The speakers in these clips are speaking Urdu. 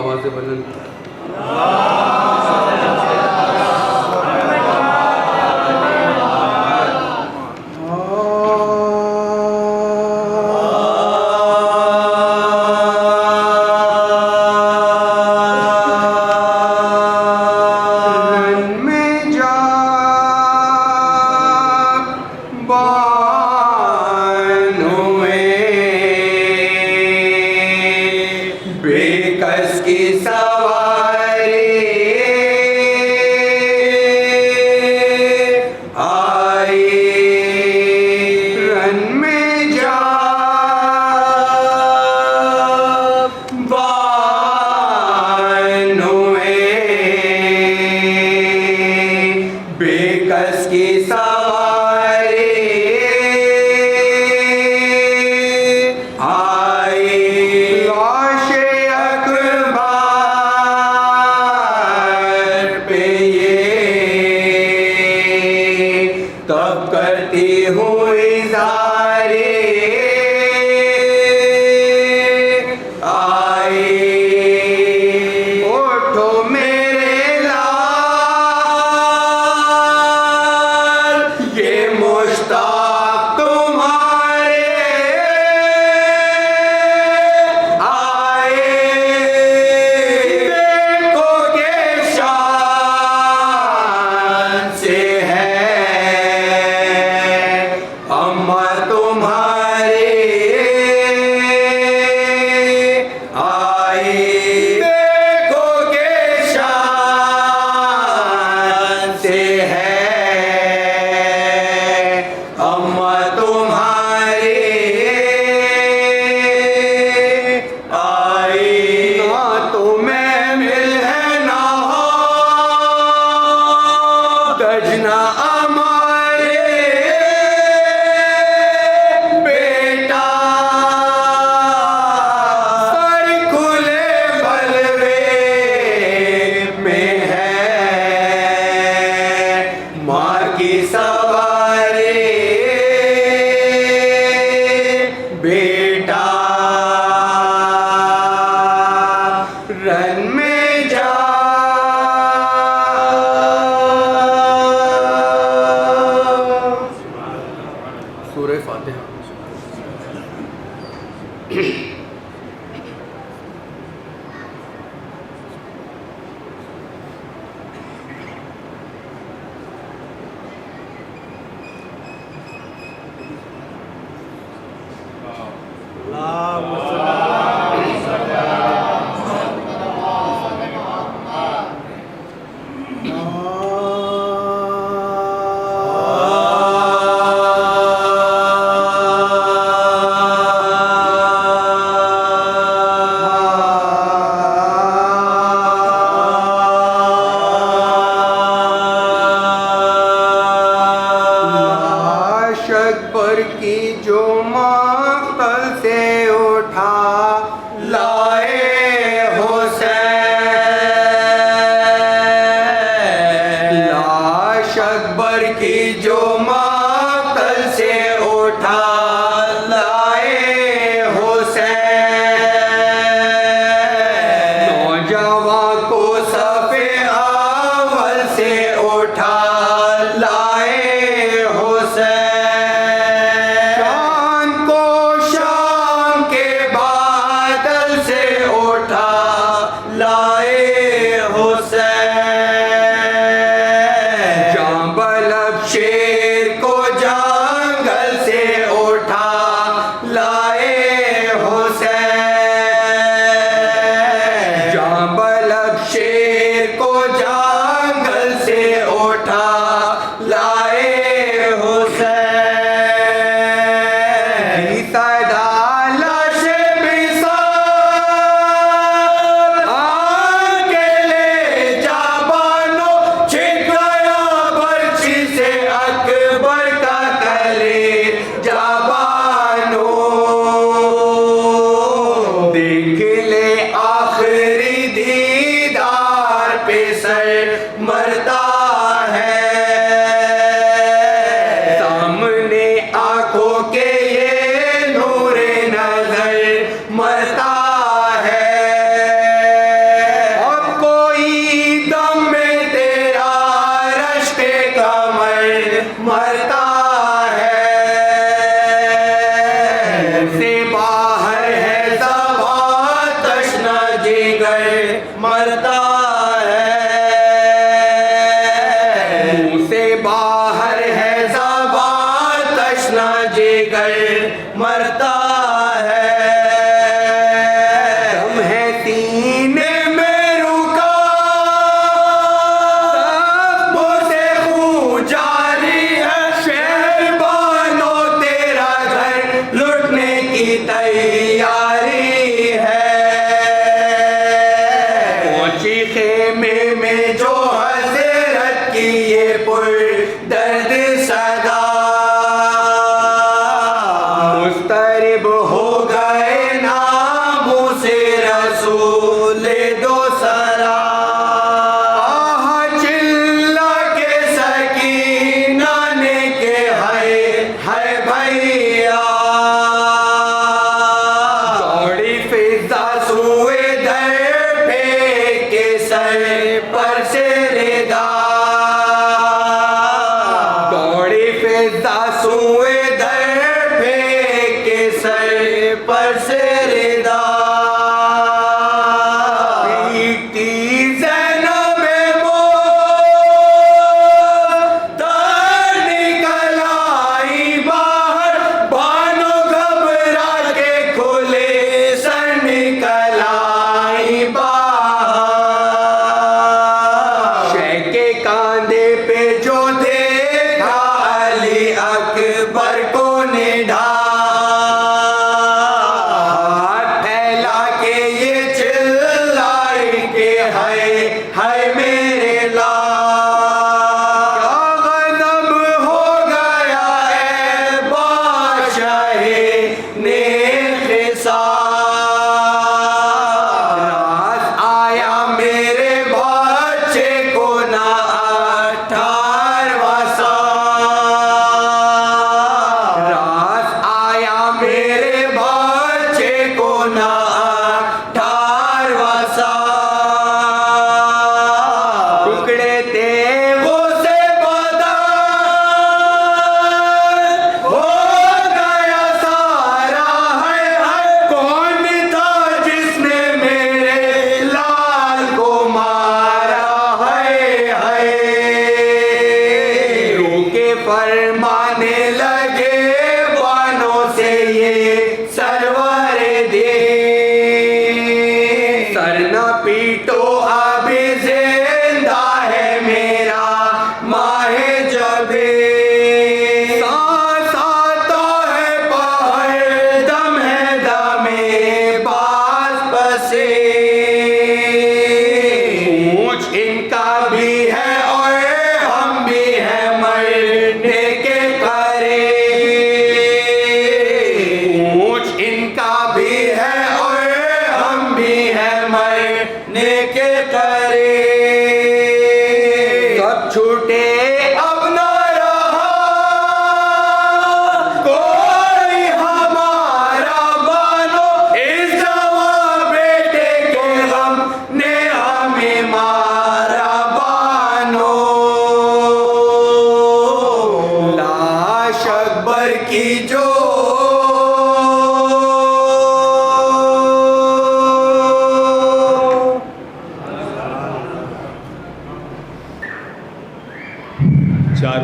آواز بلند. بیٹا رن میں جا سورہ فاتحہ. اکبر کی جو مقتل سے اٹھا لائے حسین، لاش اکبر کی جو مقتل سے اٹھا لائے حسین، نوجوان کو صف اول سے اٹھا لائے حسین، شیر کو جنگل سے اٹھا لائے حسین، جاں بلب شیر کو جنگل سے اٹھا لائے حسین، مرتا ہے سامنے آنکھوں کے یہ نور نظر مرتا ہے، اب کوئی دم میں تیرا رشک کمر مرتا ہے، سے باہر ہے زبان تشنہ جگر مرتا باہر ہے زبان تشنہ جگر مرتا ہے، دم ہے سینے میں رکا سب سے خون جاری ہے، شہر بانو تیرا گھر لٹنے کی تیاری ہے، پہنچی خیمے میں جو حضرت کی یہ پر درد صدا، مضطرب ہو گئے ناموں سے رسول دو سرا، آہ چلا کے سکینہ نے کہ ہے بھیا، دوڑی فضا سوئے در پھینک کے سر پر سے ردا، سوئے در پھینک کے سر پر سے ردا، پیٹتی زینب در نکل آئی باہر، بانو گھبرا کے کھلے سر نکل آئی باہر، شہ کے کاندھے پہ جو دیکھا علی اکبر کو نڈھا،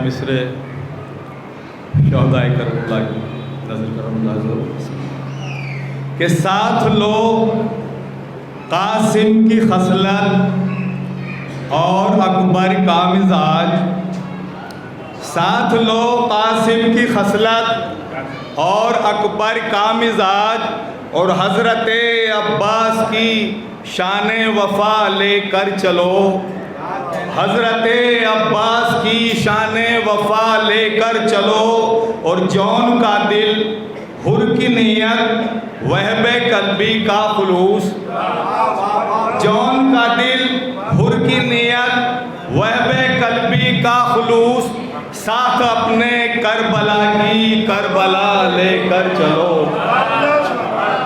مصرے شہدائے کربلا کی نظر کرم اللہ ضرور کہ ساتھ لو قاسم کی خصلت اور اکبر کا مزاج، ساتھ لو قاسم کی خصلت اور اکبر کا مزاج، اور حضرت عباس کی شان وفا لے کر چلو، حضرت عباس کی شان وفا لے کر چلو، اور جون کا دل حر کی نیت وہب قلبی کا خلوص، جون کا دل حر کی نیت وہب قلبی کا خلوص، ساتھ اپنے کربلا کی کربلا لے کر چلو،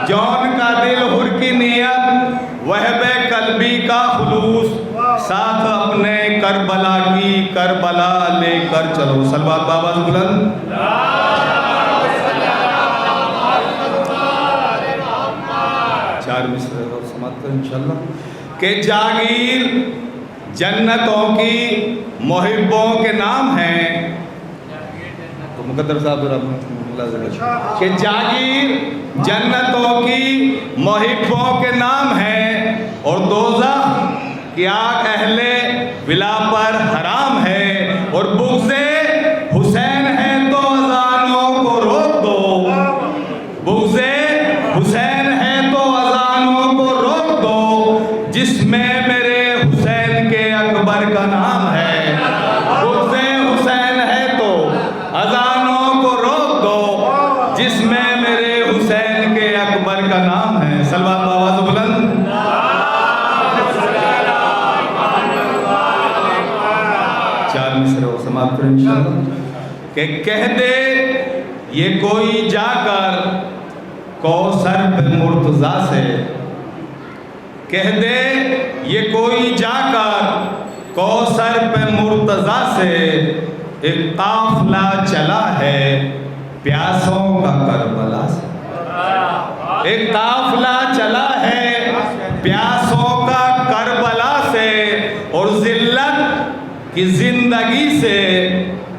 جون کا دل حر کی نیت وہب قلبی کا خلوص، ساتھ اپنے کربلا کی کربلا لے کر چلو۔ صلوات بآواز بلند۔ چار مصرے اور سماعت کریں انشاءاللہ کہ جاگیر جنتوں کی محبوں کے نام ہیں، تو مقدر صاحب کہ جاگیر جنتوں کی محبوں کے نام ہیں، اور دوزخ کی آگ اہل ولا پر حرام ہے، اور بغض حسین ہے تو اذانوں کو روک دو، بغض حسین ہے تو اذانوں کو روک دو، جس میں میرے حسین کے اکبر کا نام ہے، بغض حسین ہے تو اذانوں کو روک دو، جس میں میرے حسین کے اکبر کا نام ہے۔ صلوات بآواز بلند۔ چار مصرے اور سماعت کریں انشاءاللہ کہ کہہ دے یہ کوئی جا کر کوثر پہ مرتضیٰ سے، کہہ دے یہ کوئی جا کر کوثر پہ مرتضیٰ سے، ایک قافلہ چلا ہے پیاسوں کا کربلا سے، ایک قافلہ چلا ہے پیاسوں کا کربلا سے، اور ذلت کی زندگی سے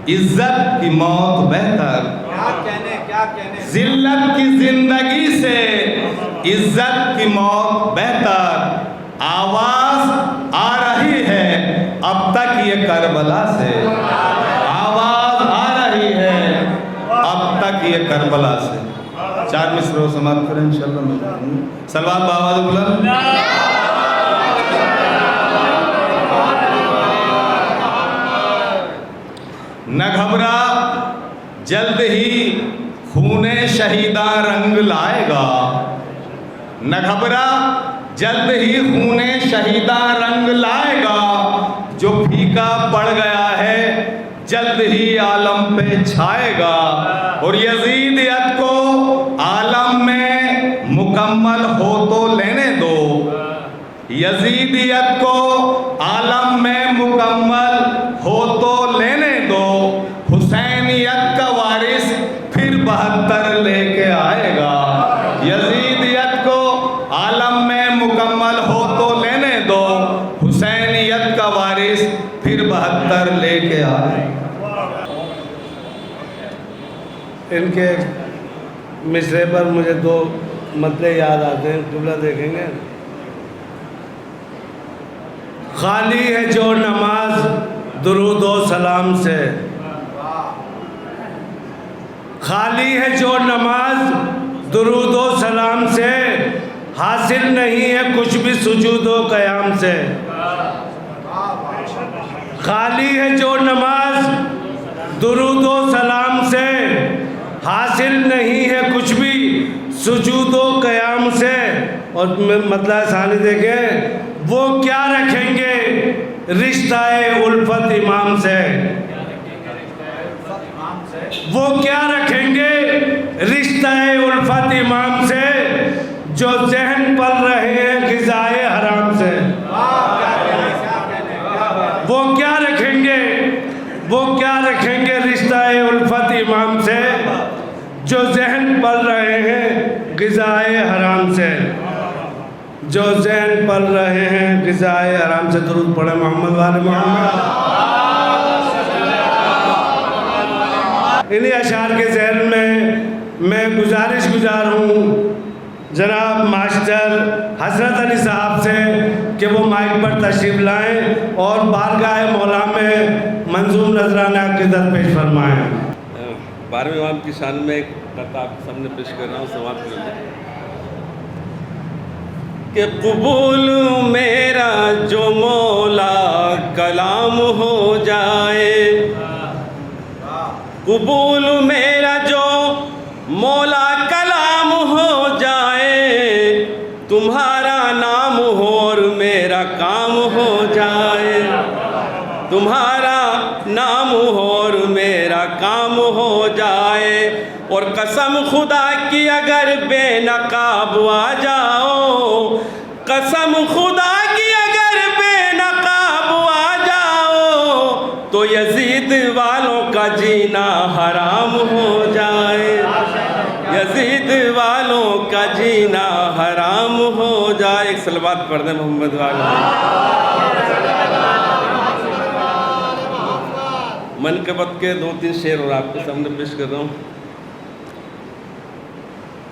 عزت کی موت بہتر، ذلت کی زندگی سے عزت کی موت بہتر، آواز آ رہی ہے اب تک یہ کربلا سے، آواز آ رہی ہے اب تک یہ کربلا سے۔ چار مصرے سماعت کریں انشاءاللہ۔ صلوات بآواز بلند۔ نہ گھبرا جلد ہی خون شہیداں رنگ لائے گا، نہ گھبرا جلد ہی خون شہیداں رنگ لائے گا، جو پھیکا پڑ گیا ہے جلد ہی عالم پہ چھائے گا، اور یزیدیت کو عالم میں مکمل ہو تو لینے دو، یزیدیت کو عالم میں مکمل ہو تو لینے دو، حسینیت کا وارث پھر 72 لے کے آئے گا، یزیدیت کو عالم میں مکمل ہو تو لینے دو، حسینیت کا وارث پھر 72 لے کے آئے گا۔ ان کے مصرے پر مجھے دو مطلب یاد آتے ہیں، جملہ دیکھیں گے۔ خالی ہے جو نماز درود و سلام سے، خالی ہے جو نماز درود و سلام سے، حاصل نہیں ہے کچھ بھی سجود و قیام سے، خالی ہے جو نماز درود و سلام سے، حاصل نہیں ہے کچھ بھی سجود و قیام سے۔ اور مطلب ثانی دیکھیں، وہ کیا رکھیں گے رشتہ الفت امام سے، وہ کیا رکھیں گے رشتہ الفت امام سے، جو ذہن پل رہے ہیں غذائے حرام سے، وہ کیا رکھیں گے، وہ کیا رکھیں گے رشتہ الفت امام سے، جو ذہن پل رہے ہیں غذائے حرام سے، جو ذہن پل رہے ہیں غذائے حرام سے۔ درود پڑھیں محمد وآل محمد۔ انہی اشعار کے ذہن میں گزارش گزار ہوں جناب ماسٹر حسرت علی صاحب سے کہ وہ مائک پر تشریف لائیں اور بارگاہ مولا میں منظوم نذرانہ عقیدت پیش فرمائیں۔ 12ویں امام کی شان میں ایک قطعہ آپ کے سامنے پیش کر رہا ہوں، سماعت کر لیں کہ قبول میرا جو مولا کلام ہو جائے، قبول میرا جو مولا کلام ہو جائے، تمہارا نام ہو اور میرا کام ہو جائے، تمہارا نام ہو اور میرا کام ہو جائے، اور قسم خدا کی اگر بے نقاب آ جاؤ، قسم خدا کی اگر بے نقاب آ جاؤ، تو یزید والوں کا جینا حرام ہو جائے، یزید والوں کا جینا حرام ہو جائے۔ ایک صلوات پڑھ دیں محمد والے۔ منقبت کے 2-3 شعر اور آپ کے سامنے پیش کر رہا ہوں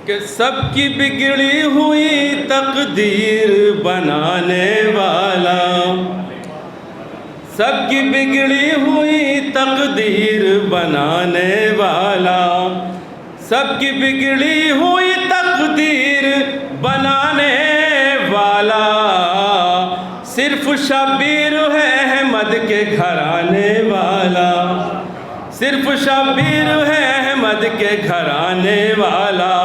کہ سب کی بگڑی ہوئی تقدیر بنانے والا، سب کی بگڑی ہوئی تقدیر بنانے والا، سب کی بگڑی ہوئی تقدیر بنانے والا، صرف شبیر ہے احمد کے گھرانے والا، صرف شبیر ہے احمد کے گھرانے والا،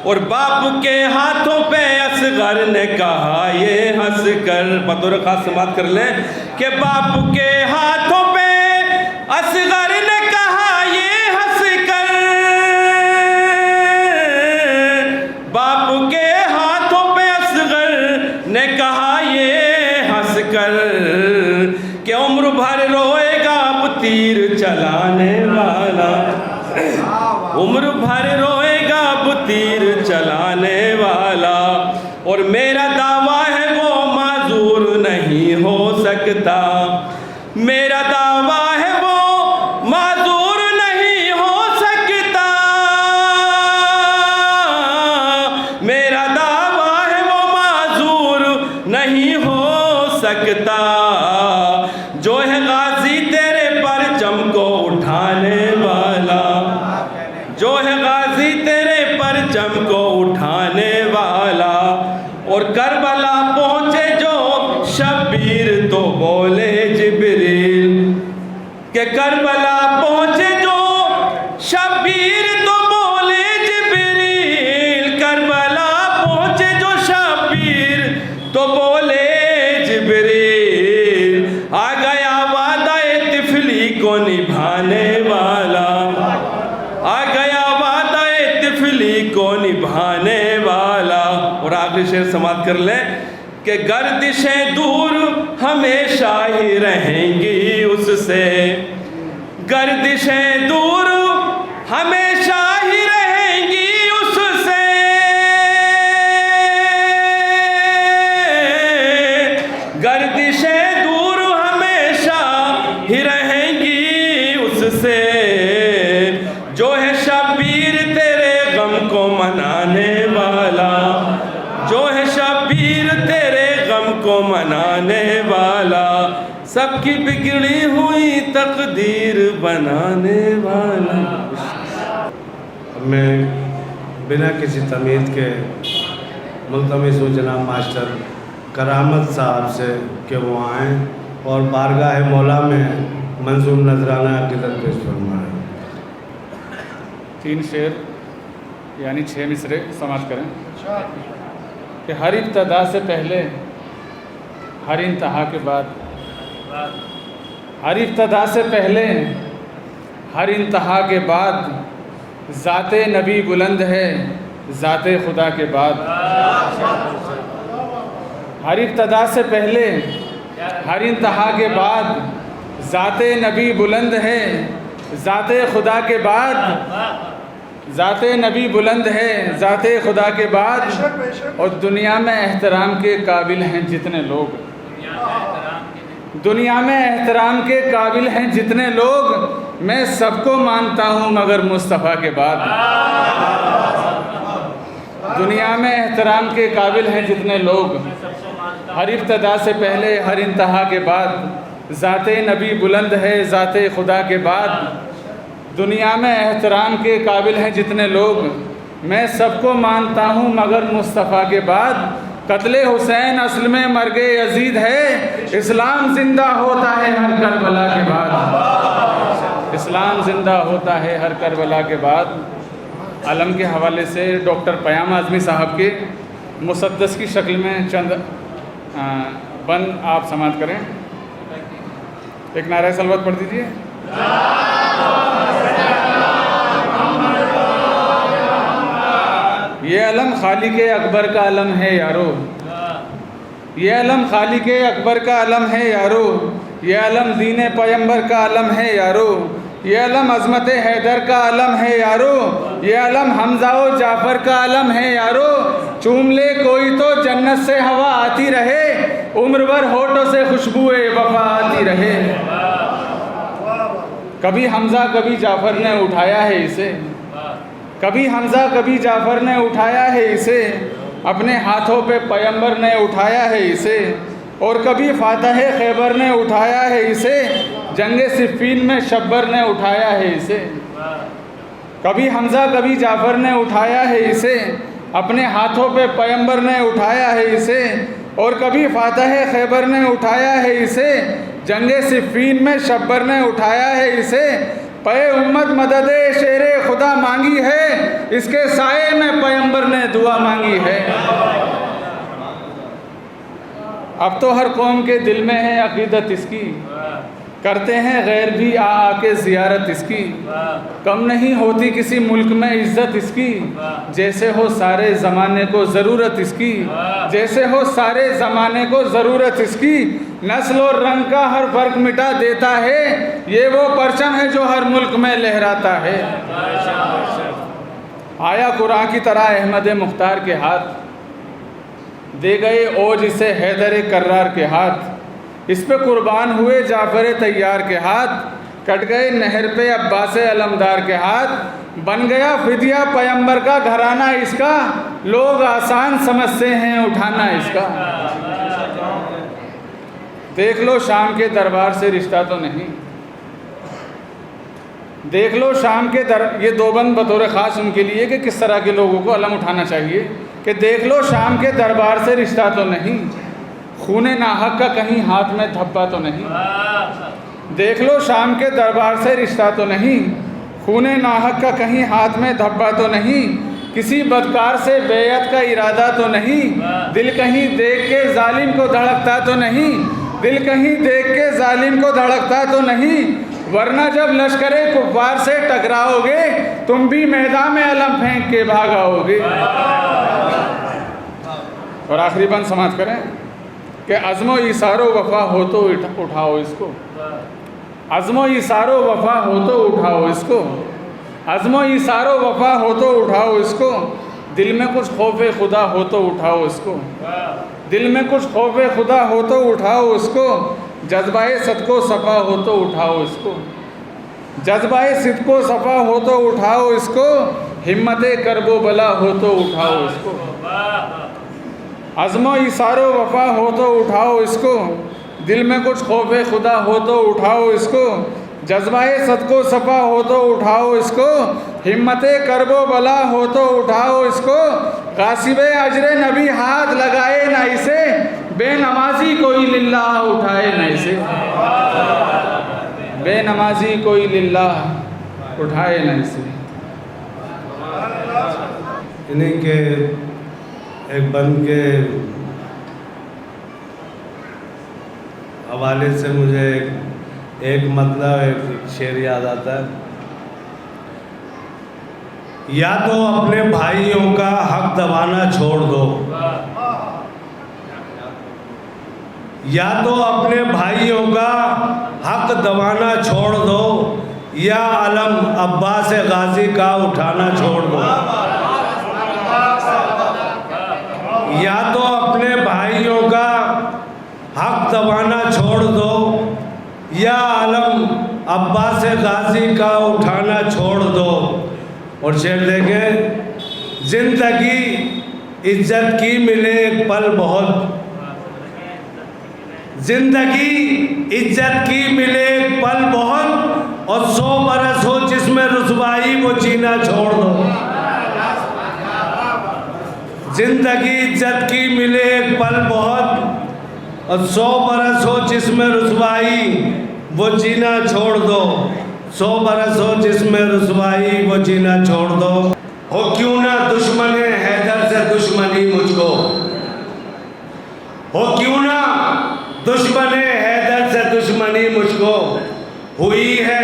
اور باپ کے ہاتھوں پہ اصغر نے کہا یہ ہنس کر، بطور خاص سماعت کر لیں کہ باپ کے ہاتھوں پہ اصغر نے کہا یہ ہنس کر، باپ کے ہاتھوں پہ اصغر نے کہا یہ ہنس کر کہ عمر بھر روئے گا اب تیر چلانے والا، عمر بھر روئے گا اب تیر چلانے والا، اور میرا دعویٰ ہے وہ معذور نہیں ہو سکتا، میرا دعویٰ ہے وہ معذور نہیں ہو سکتا، میرا دعویٰ ہے وہ معذور نہیں ہو سکتا، جو ہے غازی تیرے پرچم کو اٹھانے والا، جو ہے غازی تیرے پرچم کو اٹھانے والا، اور کربلا پہنچے جو شبیر تو بولے جبریل، کہ کربلا پہنچے جو شبیر تو بولے جبریل، کربلا پہنچے جو شبیر تو بولے جبریل، آ گیا وعدہ طفلی کو نبھانے والا، آ گیا وعدہ طفلی کو نبھانے والا، اور آخری شعر سماعت کر لیں کہ گردشیں دور ہمیشہ ہی رہیں گی اس سے، گردشیں دور ہمیشہ ہی رہیں گی اس سے، گردشیں دور ہمیشہ ہی رہیں گی اس سے، جو ہے شبیر تیرے غم کو منانے والا، جو ہے شبیر تیرے غم کو منانے والا، سب کی بگڑی ہوئی تقدیر بنانے والا۔ میں بنا کسی تمہید کے ملتمس ہوں جناب ماسٹر کرامت صاحب سے کہ وہ آئیں اور بارگاہ مولا میں منظوم نذرانہ عقیدت پیش فرمائیں۔ 3 شعر یعنی 6 مصرے سماعت کریں کہ ہر ابتدا سے پہلے، ہر انتہا کے بعد، ہر ابتدا سے پہلے، ہر انتہا کے بعد، ذات نبی بلند ہے ذات خدا کے بعد، ہر ابتدا سے پہلے، ہر انتہا کے بعد، ذات نبی بلند ہے ذات خدا کے بعد، ذات نبی بلند ہے ذات خدا کے بعد، اور دنیا میں احترام کے قابل ہیں جتنے لوگ، دنیا میں احترام کے قابل ہیں جتنے لوگ، میں سب کو مانتا ہوں مگر مصطفیٰ کے بعد۔ دنیا میں احترام کے قابل ہیں جتنے لوگ، ہر ابتدا سے پہلے ہر انتہا کے بعد، ذات نبی بلند ہے ذات خدا کے بعد۔ دنیا میں احترام کے قابل ہیں جتنے لوگ، میں سب کو مانتا ہوں مگر مصطفیٰ کے بعد۔ قتل حسین اصل میں مرگ یزید ہے، اسلام زندہ ہوتا ہے ہر کربلا کے بعد۔ اسلام زندہ ہوتا ہے ہر کربلا کے بعد۔ علم کے حوالے سے ڈاکٹر پیام اعظمی صاحب کے مسدس کی شکل میں چند بند آپ سماعت کریں۔ ایک نعرہ صلوات پڑھ دیجیے۔ یہ علم خالق اکبر کا علم ہے یارو، یہ علم خالق اکبر کا علم ہے یارو، یہ علم دین پیمبر کا علم ہے یارو، یہ علم عظمت حیدر کا علم ہے یارو، یہ علم حمزہ و جعفر کا علم ہے یارو۔ چوم لے کوئی تو جنت سے ہوا آتی رہے، عمر بھر ہونٹوں سے خوشبوئے وفا آتی رہے۔ کبھی حمزہ کبھی جعفر نے اٹھایا ہے اسے، کبھی حمزہ کبھی جعفر نے اٹھایا ہے اسے، اپنے ہاتھوں پہ پیمبر نے اٹھایا ہے اسے، اور کبھی فاتح خیبر نے اٹھایا ہے اسے، جنگ صفین میں شبر نے اٹھایا ہے اسے۔ کبھی حمزہ کبھی جعفر نے اٹھایا ہے اسے، اپنے ہاتھوں پہ پیمبر نے اٹھایا ہے اسے، اور کبھی فاتح خیبر نے اٹھایا ہے اسے، جنگ صفین میں شبر نے اٹھایا ہے اسے۔ پے امت مدد شیر خدا مانگی ہے، اس کے سائے میں پیمبر نے دعا مانگی ہے۔ اب تو ہر قوم کے دل میں ہے عقیدت اس کی، کرتے ہیں غیر بھی آ کے زیارت اس کی، کم نہیں ہوتی کسی ملک میں عزت اس کی، جیسے ہو سارے زمانے کو ضرورت اس کی، جیسے ہو سارے زمانے کو ضرورت اس کی۔ نسل اور رنگ کا ہر فرق مٹا دیتا ہے، یہ وہ پرچم ہے جو ہر ملک میں لہراتا ہے۔ آیا قرآن کی طرح احمد مختار کے ہاتھ، دے گئے اوج اسے حیدر کرار کے ہاتھ، اس پہ قربان ہوئے جعفر طیار کے ہاتھ، کٹ گئے نہر پہ عباس علمدار کے ہاتھ، بن گیا فدیہ پیمبر کا گھرانہ اس کا، لوگ آسان سمجھتے ہیں اٹھانا اس کا۔ دیکھ لو شام کے دربار سے رشتہ تو نہیں، دیکھ لو شام کے یہ دو بند بطور خاص ان کے لیے کہ کس طرح کے لوگوں کو علم اٹھانا چاہیے، کہ دیکھ لو شام کے دربار سے رشتہ تو نہیں، خون ناحق کا کہیں ہاتھ میں دھبا تو نہیں۔ دیکھ لو شام کے دربار سے رشتہ تو نہیں، خون ناحق کا کہیں ہاتھ میں دھبا تو نہیں، کسی بدکار سے بیعت کا ارادہ تو نہیں، دل کہیں دیکھ کے ظالم کو دھڑکتا تو نہیں، دل کہیں دیکھ کے ظالم کو دھڑکتا تو نہیں، ورنہ جب لشکر کفار سے ٹکراؤ گے تم بھی میدان میں علم پھینک کے بھاگاؤ گے۔ اور آخری بند سماعت کریں کہ عزم و ایثار و وفا ہو تو اٹھاؤ اس کو، عزم و ایثار و وفا ہو تو اٹھاؤ اس کو، عزم و ایثار و وفا ہو تو اٹھاؤ اس کو، دل میں کچھ خوف خدا ہو تو اٹھاؤ اس کو، دل میں کچھ خوف خدا ہو تو اٹھاؤ اس کو، جذبہ صدق و صفا ہو تو اٹھاؤ اس کو، جذبہ صدق و صفا ہو تو اٹھاؤ اس کو، ہمت کرب و بلا ہو تو اٹھاؤ اس کو، عزم و ایثار و وفا ہو تو اٹھاؤ اس کو، دل میں کچھ خوف خدا ہو تو اٹھاؤ اس کو، جذبہ صدق و صفا ہو تو اٹھاؤ اس کو، ہمت کرب و بلا ہو تو اٹھاؤ اس کو، غاصب اجر نبی ہاتھ لگائے نہ اسے، بے نمازی کوئی للہ اٹھائے نہ اسے، بے نمازی کوئی للہ اٹھائے نہ اسے۔ انہیں کے ایک بند کے حوالے سے مجھے ایک مطلب ایک شعر یاد آتا ہے، یا تو اپنے بھائیوں کا حق دبانا چھوڑ دو، یا تو اپنے بھائیوں کا حق دبانا چھوڑ دو، یا علم عباس غازی کا اٹھانا چھوڑ دو، یا تو اپنے بھائیوں کا حق دبانا چھوڑ دو، عباس غازی کا اٹھانا چھوڑ دو. اور شعر دیکھیں, زندگی عزت کی ملے ایک پل بہت, زندگی عزت کی ملے ایک پل بہت, اور 100 برس ہو جس میں رسوائی وہ جینا چھوڑ دو. زندگی عزت کی ملے ایک پل بہت, اور 100 برس ہو جس میں رسوائی وہ جینا چھوڑ دو. 100 برس ہو جس میں رسوائی وہ جینا چھوڑ دو. ہو کیوں نہ دشمن حیدر سے دشمنی مجھ کو, ہو کیوں نہ دشمن حیدر سے دشمنی مجھ کو, ہوئی ہے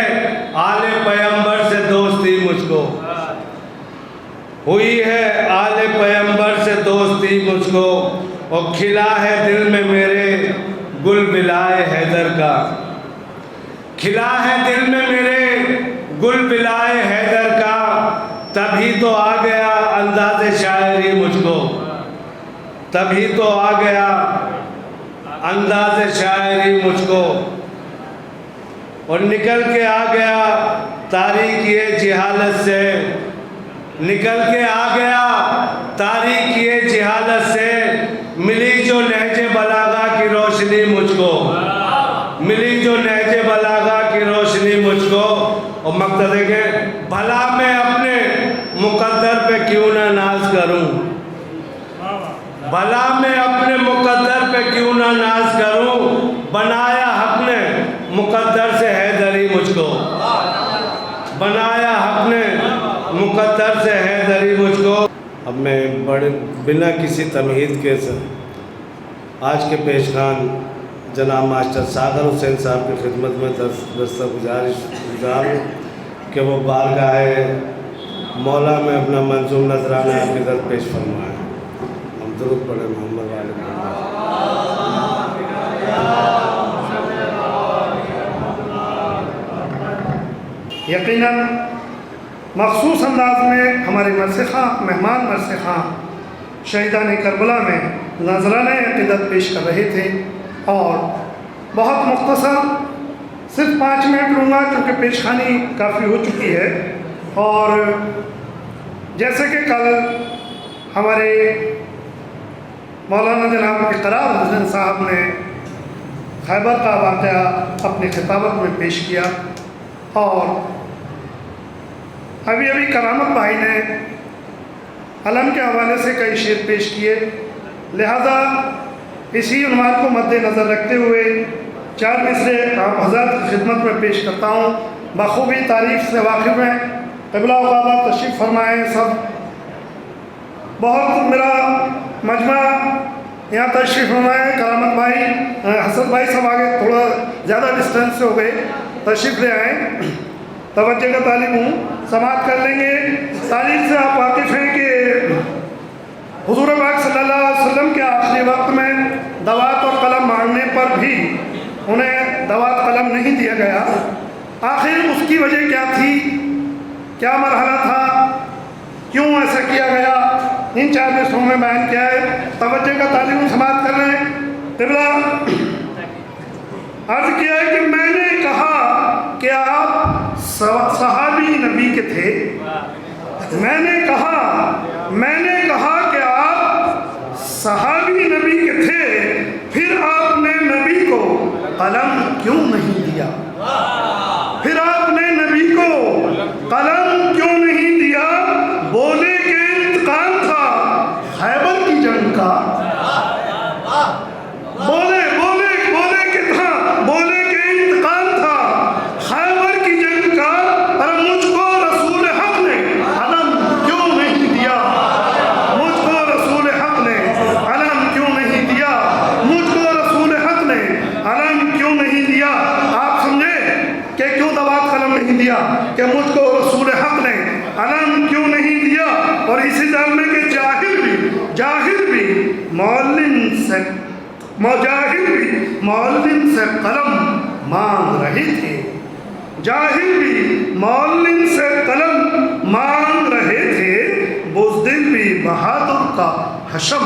آل پیغمبر سے دوستی مجھ کو, ہوئی ہے آل پیغمبر سے دوستی مجھ کو, اور کھلا ہے دل میں میرے گل بلائے حیدر کا, کھلا ہے دل میں میرے گل بلائے حیدر کا, تبھی تو آ گیا انداز شاعری مجھ کو, تبھی تو آ گیا انداز شاعری مجھ کو, اور نکل کے آ گیا تاریخ یہ جہالت سے, نکل کے آ گیا تاریخ یہ جہالت سے, ملی جو نہج بلاغہ کی روشنی مجھ کو, ملی جو نہج بلاغہ کی روشنی مجھ کو. اور مقصد ہے کہ بھلا میں اپنے مقدر پہ کیوں نہ ناز کروں, بھلا میں اپنے مقدر پہ کیوں نہ ناز کروں, بنایا حق نے مقدر سے حیدری مجھ کو, بنایا حق نے مقدر سے حیدری مجھ کو. اب میں بنا کسی تمہید کے آج کے پیشخان جناب ماسٹر ساگر حسین صاحب کی خدمت میں گزار ہوں کہ وہ بارگاہ مولا میں اپنا منظوم نذرانہ عقیدت پیش فرمائیں. ہم درود پڑھیں محمد والے محمد. یقیناً مخصوص انداز میں ہمارے مرثیہ مہمان مرثیہ شہیدان کربلا میں نذرانہ عقیدت پیش کر رہے تھے, اور بہت مختصر صرف 5 منٹ لوں گا کیونکہ پیشخانی کافی ہو چکی ہے. اور جیسے کہ کل ہمارے مولانا جناب اقرار حسین صاحب نے خیبر کا واقعہ اپنی خطابت میں پیش کیا, اور ابھی کرامت بھائی نے علم کے حوالے سے کئی شعر پیش کیے, لہذا اسی عنوان کو مد نظر رکھتے ہوئے 4 مصرے آپ حضرات کی خدمت میں پیش کرتا ہوں. بخوبی تعریف سے واقف ہیں, قبلہ و بابا تشریف فرمائے, سب بہت میرا مجمع یہاں تشریف فرمائے. کرامت بھائی, حسن بھائی سب آگے تھوڑا زیادہ ڈسٹینس سے ہو گئے, تشریف لے آئیں. توجہ کا طالب ہوں, سماعت کر لیں گے. تاریخ سے آپ واقف ہیں کہ حضور پاک صلی اللہ علیہ وسلم کے آخری وقت میں دوات اور قلم مانگنے پر بھی انہیں دوات قلم نہیں دیا گیا. آخر اس کی وجہ کیا تھی, کیا مرحلہ تھا, کیوں ایسا کیا گیا, ان 4 مصروں میں بیان کیا ہے. توجہ کا طالب سماعت کر رہے ہیں. قبلہ عرض کیا ہے کہ میں نے کہا کہ آپ صحابی نبی کے تھے, میں نے کہا کہ آپ صحابی نبی کے تھے, پھر آپ نے نبی کو قلم کیوں نہیں دیا, پھر آپ نے نبی کو قلم کیوں نہیں دیا. بولے کہ انتقام تھا خیبر کی جنگ کا, بولے کہ انتقام تھا خیبر کی جنگ کا, اور مجھ کو رسول حق نے علم کیوں نہیں دیا, مجھ کو رسول حق نے علم کیوں نہیں دیا, مجھ کو رسول حق نے علم کیوں نہیں دیا. آپ سمجھے کہ کیوں دوات قلم نہیں دیا, کہ مجھ کو رسول حق نے علم کیوں نہیں دیا. اور اسی طرح میں کہ جاہل بھی معلم سے قلم مانگ رہے تھے, جاہل بھی معلم سے قلم مانگ رہے تھے, بزدل بھی بہادر کا حشم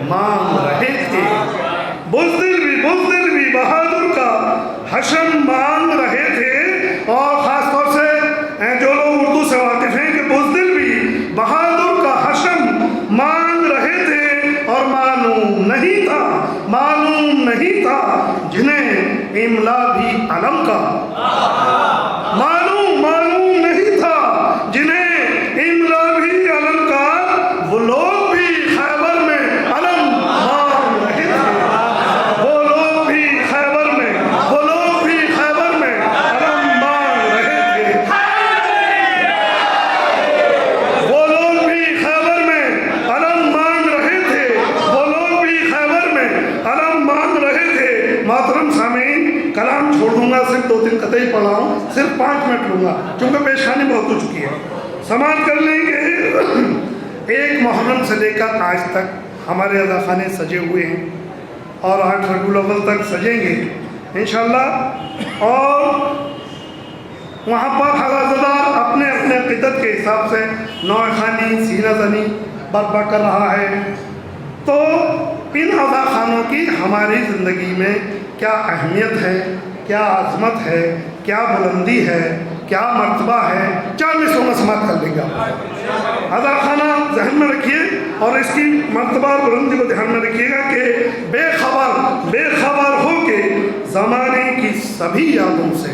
مانگ رہے تھے, بزدل بھی بہادر کا حشم مانگ رہے تھے. رہے تھے اور معلوم نہیں تھا جنہیں املا بھی علم کا معلوم نہیں تھا جنہیں املا بھی علم کا وہ لوگ بھی خیبر میں علم مانگ رہے تھے وہ لوگ بھی خیبر میں علم مانگ رہے تھے وہ لوگ بھی خیبر میں علم مانگ رہے تھے محترم سامعین کلام چھوڑ دوں گا صرف 2-3 قطعے پڑھا ہوں صرف 5 منٹ لوں گا چونکہ پیشانی بہت ہو چکی ہے سماعت کر لیں کہ 1 محرم سے لے کر آج تک ہمارے اذا خانے سجے ہوئے ہیں اور 8 ربیع الاول تک سجیں گے انشاءاللہ اور وہاں پر حضرات اپنے عقیدت کے حساب سے نوع خوانی سینہ زنی برپا کر رہا ہے تو ان اذا خانوں کی ہماری زندگی میں کیا اہمیت ہے کیا عظمت ہے کیا بلندی ہے کیا مرتبہ ہے 4 مصروں میں سماعت کر لیں گے اذا خانہ ذہن میں رکھیے اور اس کی مرتبہ اور بلندی کو دھیان میں رکھیے گا کہ بے خبر ہو کے زمانے کی سبھی یادوں سے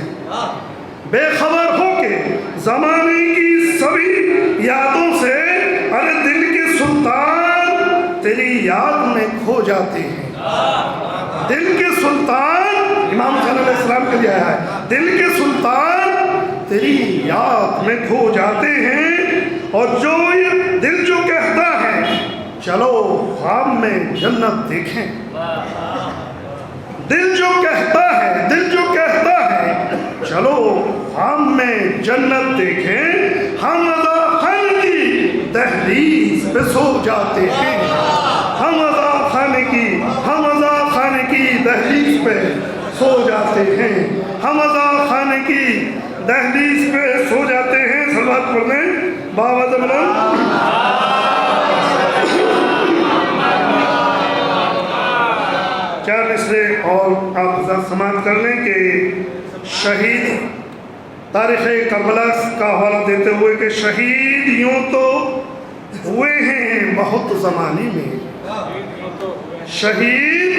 بے خبر ہو کے زمانے کی سبھی یادوں سے ارے دل کے سلطان تیری یاد میں کھو جاتے ہیں دل کے سلطان امام حسین علیہ السلام کے لیے آیا ہے دل کے سلطان تیری یاد میں کھو جاتے ہیں اور دل جو کہتا ہے چلو خواب میں جنت دیکھیں دل جو کہتا ہے چلو خواب میں جنت دیکھیں ہم اذا خان کی دہلیز پہ سو جاتے ہیں ہم اذا خانے کی دہلیز پہ سو جاتے ہیں ہم اذا خانے کی دہلیز پہ سو جاتے ہیں صلوات پڑھ لیں بابا زمران چار مصرے اور آپ حضرات سماعت کر لیں کہ شہید تاریخ کربلا کا حوالہ دیتے ہوئے کہ شہید یوں تو ہوئے ہیں بہت زمانے میں شہید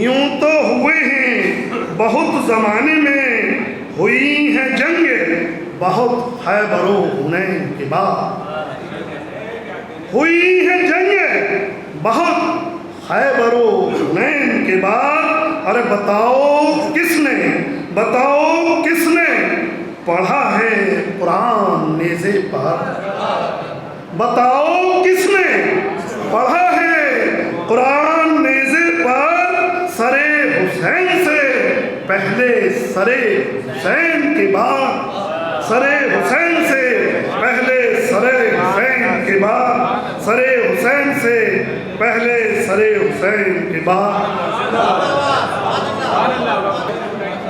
یوں تو ہوئے ہیں بہت زمانے میں ہوئی ہیں جنگیں بہت خیبر و حنین کے بعد ہوئی ہیں جنگیں بہت خیبر و حنین کے بعد ارے بتاؤ کس نے پڑھا ہے قرآن نیزے پر بتاؤ کس نے پڑھا ہے قرآن نیزے پر سرے حسین سے پہلے سرے حسین کے بعد سرے حسین سے پہلے سرے حسین کے بعد سرے حسین سے پہلے سرے حسین کے بعد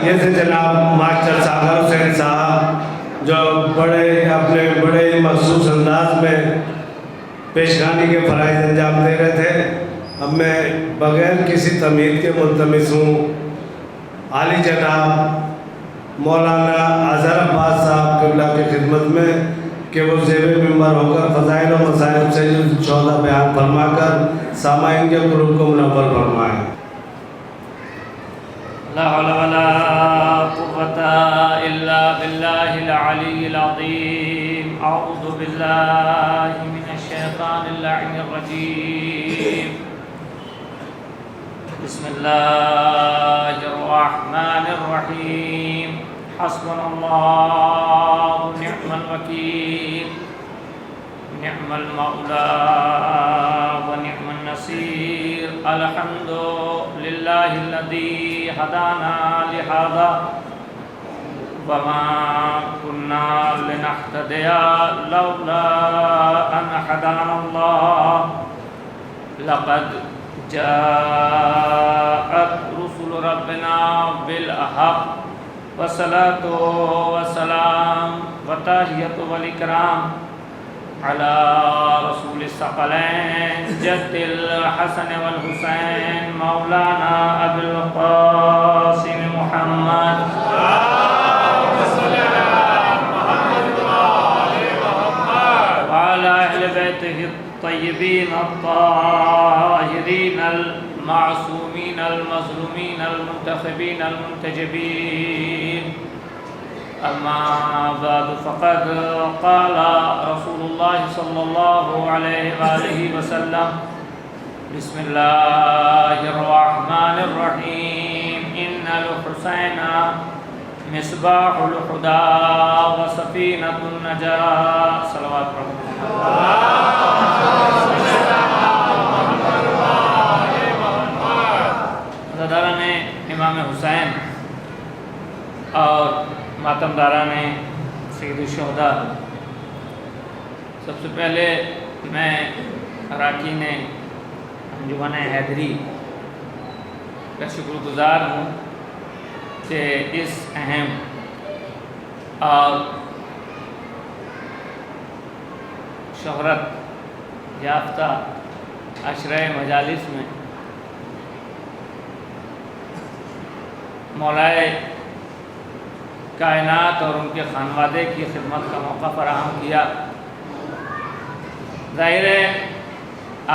یہ تھے جناب ماسٹر ساگر حسین صاحب جو اپنے بڑے مخصوص انداز میں پیشگانی کے فرائض انجام دے رہے تھے اب میں بغیر کسی تمہید کے ملتمس ہوں عالی جناب مولانا اظہر عباس صاحب قبلہ کی خدمت میں کہ وہ زیب ممبر ہو کر فضائل و مصائب سے 14 بیان فرما کر سامعین کے قلوب کو منور فرمائیں لا حول ولا قوة إلا بالله العلي العظيم أعوذ بالله من الشيطان اللعين الرجيم بسم الله الرحمن الرحيم حسبنا الله ونعم الوكيل نعم المولى ونعم النصير الحمد لله الذي هدانا لهذا وما كنا لنهتدي لولا أن هدانا الله لقد جاءت رسل ربنا بالحق والصلاة والسلام والتحية والإكرام على رسول الثقلين جد الحسن والحسين مولانا أبي القاسم محمد وعلى أهل بيته الطيبين الطاهرين المعصومين المظلومين المنتخبين المنتجبين. أما بعد فقد قال رسول الله صلى الله عليه وآله وسلم: بسم الله الرحمن الرحيم. إن الحسين مصباح الهدى وسفينة النجاة. صلوات عزاداران امام حسین اور ماتمداران سید الشہداء، سب سے پہلے میں اراکین انجمن حیدری کا شکر گزار ہوں کہ اس اہم اور شہرت یافتہ عشرہ مجالس میں مولائے کائنات اور ان کے خانوادے کی خدمت کا موقع فراہم کیا۔ ظاہر ہے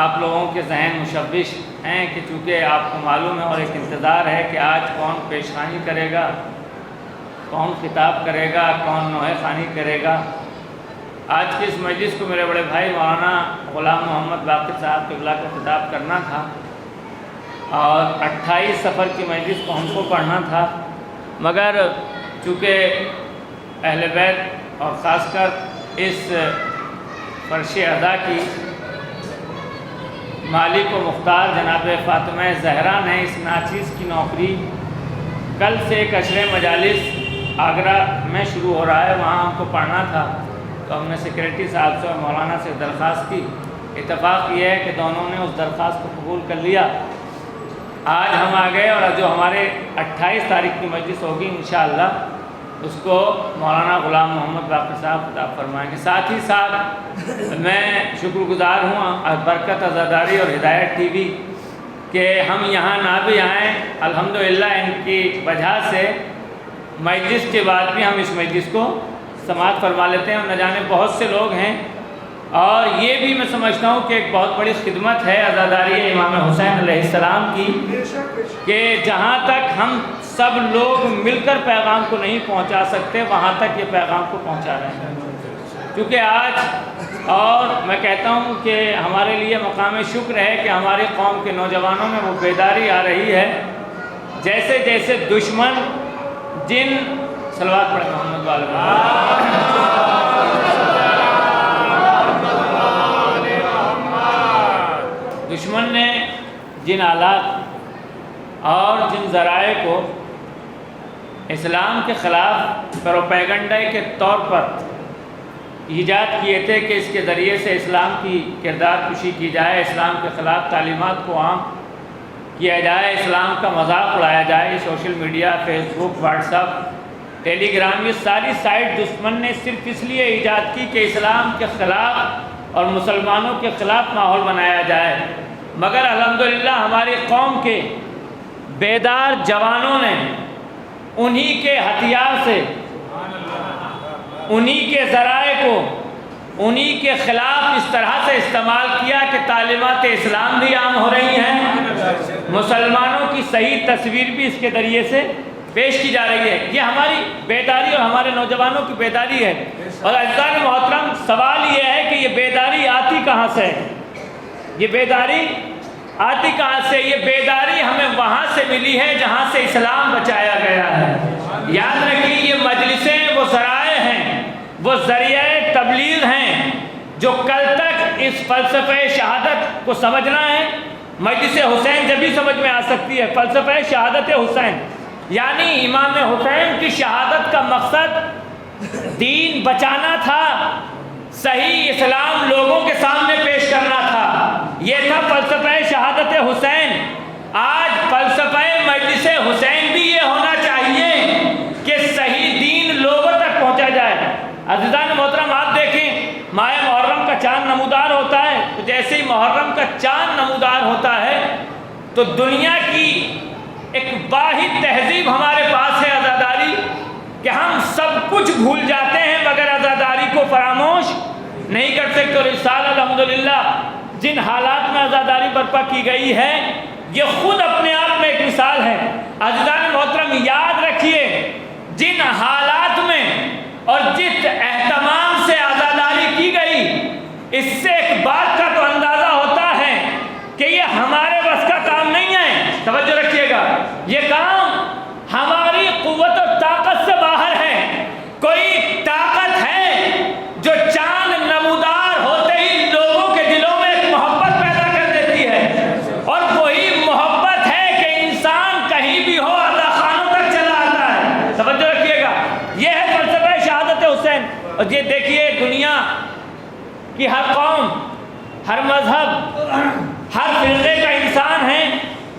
آپ لوگوں کے ذہن مشوش ہیں کہ چونکہ آپ کو معلوم ہے اور ایک انتظار ہے کہ آج کون پیشخوانی کرے گا، کون خطاب کرے گا، کون نوحہ خوانی کرے گا۔ آج کی اس مجلس کو میرے بڑے بھائی مولانا غلام محمد باقر صاحب قبلہ کا خطاب کرنا تھا اور 28 سفر کی مجلس کو ہم کو پڑھنا تھا، مگر چونکہ اہل بیت اور خاص کر اس فرش ادا کی مالک و مختار جناب فاطمہ زہرا نے اس ناچیز کی نوکری کل سے ایک عشرہ مجالس آگرہ میں شروع ہو رہا ہے، وہاں ہم کو پڑھنا تھا، تو ہم نے سیکریٹری صاحب سے اور مولانا سے درخواست کی۔ اتفاق یہ ہے کہ دونوں نے اس درخواست کو قبول کر لیا۔ آج ہم آ گئے اور جو ہمارے 28 تاریخ کی مجلس ہوگی انشاءاللہ اس کو مولانا غلام محمد باقر صاحب خطاب فرمائیں گے۔ ساتھ ہی ساتھ میں شکر گزار ہوں برکت عزاداری اور ہدایت ٹی وی کہ ہم یہاں نہ بھی آئیں، الحمدللہ ان کی وجہ سے مجلس کے بعد بھی ہم اس مجلس کو سماعت فرما لیتے ہیں، اور نہ جانے بہت سے لوگ ہیں، اور یہ بھی میں سمجھتا ہوں کہ ایک بہت بڑی خدمت ہے عزاداری امام حسین علیہ السلام کی کہ جہاں تک ہم سب لوگ مل کر پیغام کو نہیں پہنچا سکتے وہاں تک یہ پیغام کو پہنچا رہے ہیں، کیونکہ آج اور میں کہتا ہوں کہ ہمارے لیے مقام شکر ہے کہ ہماری قوم کے نوجوانوں میں وہ بیداری آ رہی ہے، جیسے جیسے دشمن جن صلوات پڑھیں محمد والے دشمن نے جن آلات اور جن ذرائع کو اسلام کے خلاف پروپیگنڈے کے طور پر ایجاد کیے تھے کہ اس کے ذریعے سے اسلام کی کردار کشی کی جائے، اسلام کے خلاف تعلیمات کو عام کیا جائے، اسلام کا مذاق اڑایا جائے، سوشل میڈیا، فیس بک، واٹس ایپ، ٹیلی گرام، یہ ساری سائٹ دشمن نے صرف اس لیے ایجاد کی کہ اسلام کے خلاف اور مسلمانوں کے خلاف ماحول بنایا جائے، مگر الحمدللہ ہماری قوم کے بیدار جوانوں نے انہی کے ہتھیار سے، انہی کے ذرائع کو انہی کے خلاف اس طرح سے استعمال کیا کہ تعلیمات اسلام بھی عام ہو رہی ہیں، مسلمانوں کی صحیح تصویر بھی اس کے ذریعے سے پیش کی جا رہی ہے۔ یہ ہماری بیداری اور ہمارے نوجوانوں کی بیداری ہے، اور عزیزان محترم سوال یہ ہے کہ یہ بیداری آتی کہاں سے ہے؟ یہ بیداری آتی کہاں سے؟ یہ بیداری ہمیں وہاں سے ملی ہے جہاں سے اسلام بچایا گیا ہے۔ یاد رکھیے یہ مجلسیں وہ ذرائع ہیں، وہ ذریعہ تبلیغ ہیں جو کل تک اس فلسفہ شہادت کو سمجھنا ہے۔ مجلس حسین جبھی سمجھ میں آ سکتی ہے، فلسفہ شہادت حسین، یعنی امام حسین کی شہادت کا مقصد دین بچانا تھا، صحیح اسلام لوگوں کے سامنے پیش کرنا تھا، یہ تھا فلسفہ شہادت حسین۔ آج فلسفہ مجلس حسین بھی یہ ہونا چاہیے کہ صحیح دین لوگوں تک پہنچا جائے۔ عزیزان محترم آپ دیکھیں ماہ محرم کا چاند نمودار ہوتا ہے، تو جیسے ہی محرم کا چاند نمودار ہوتا ہے تو دنیا کی ایک واحد تہذیب ہمارے پاس ہے عزاداری، کہ ہم سب کچھ بھول جاتے ہیں مگر عزاداری کو فراموش نہیں کر سکتے۔ اور اس سال الحمدللہ جن حالات میں عزاداری برپا کی گئی ہے یہ خود اپنے آپ میں ایک مثال ہے۔ عزیزان محترم یاد رکھیے جن حالات میں اور جس اہتمام سے عزاداری کی گئی اس سے ایک بات کا تو اندازہ ہوتا ہے کہ یہ ہمارے بس کا کام نہیں ہے۔ توجہ رکھیے گا، یہ کام ہماری قوت و طاقت سے باہر ہے۔ کوئی طاقت ہے جو چاند نمودار ہوتے ہی لوگوں کے دلوں میں ایک محبت پیدا کر دیتی ہے، اور وہی محبت ہے کہ انسان کہیں بھی ہو عزا خانوں تک چلا آتا ہے۔ توجہ رکھیے گا، یہ ہے فلسفہ شہادت حسین۔ اور یہ دیکھیے دنیا کی ہر قوم، ہر مذہب، ہر فرقے کا انسان ہے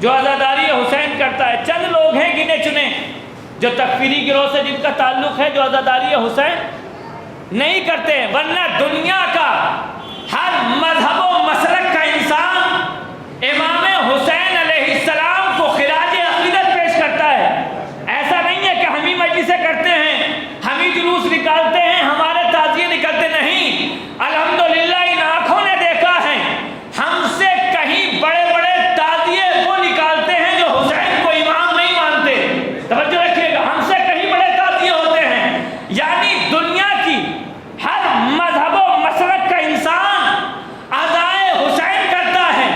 جو عزاداری حسین کرتا ہے۔ چند لوگ ہیں گنے چنے جو تکفیری گروہ سے جن کا تعلق ہے جو عزاداری حسین نہیں کرتے ہیں، ورنہ دنیا کا ہر مذہب و مسلک کا انسان امام حسین علیہ السلام کو خراج عقیدت پیش کرتا ہے۔ ایسا نہیں ہے کہ ہم ہی مجلسیں کرتے ہیں، ہم ہی جلوس نکالتے ہیں، ہمارے تعزیے نکلتے نہیں۔ الحمدللہ ان آنکھوں نے دیکھا ہے ہم سے کہیں بڑے بڑے تعزیے وہ نکالتے ہیں جو حسین کو امام نہیں مانتے۔ توجہ رکھیے گا، ہم سے کہیں بڑے تعزیے ہوتے ہیں۔ یعنی دنیا کی ہر مذہب و مسلک کا انسان عزائے حسین کرتا ہے،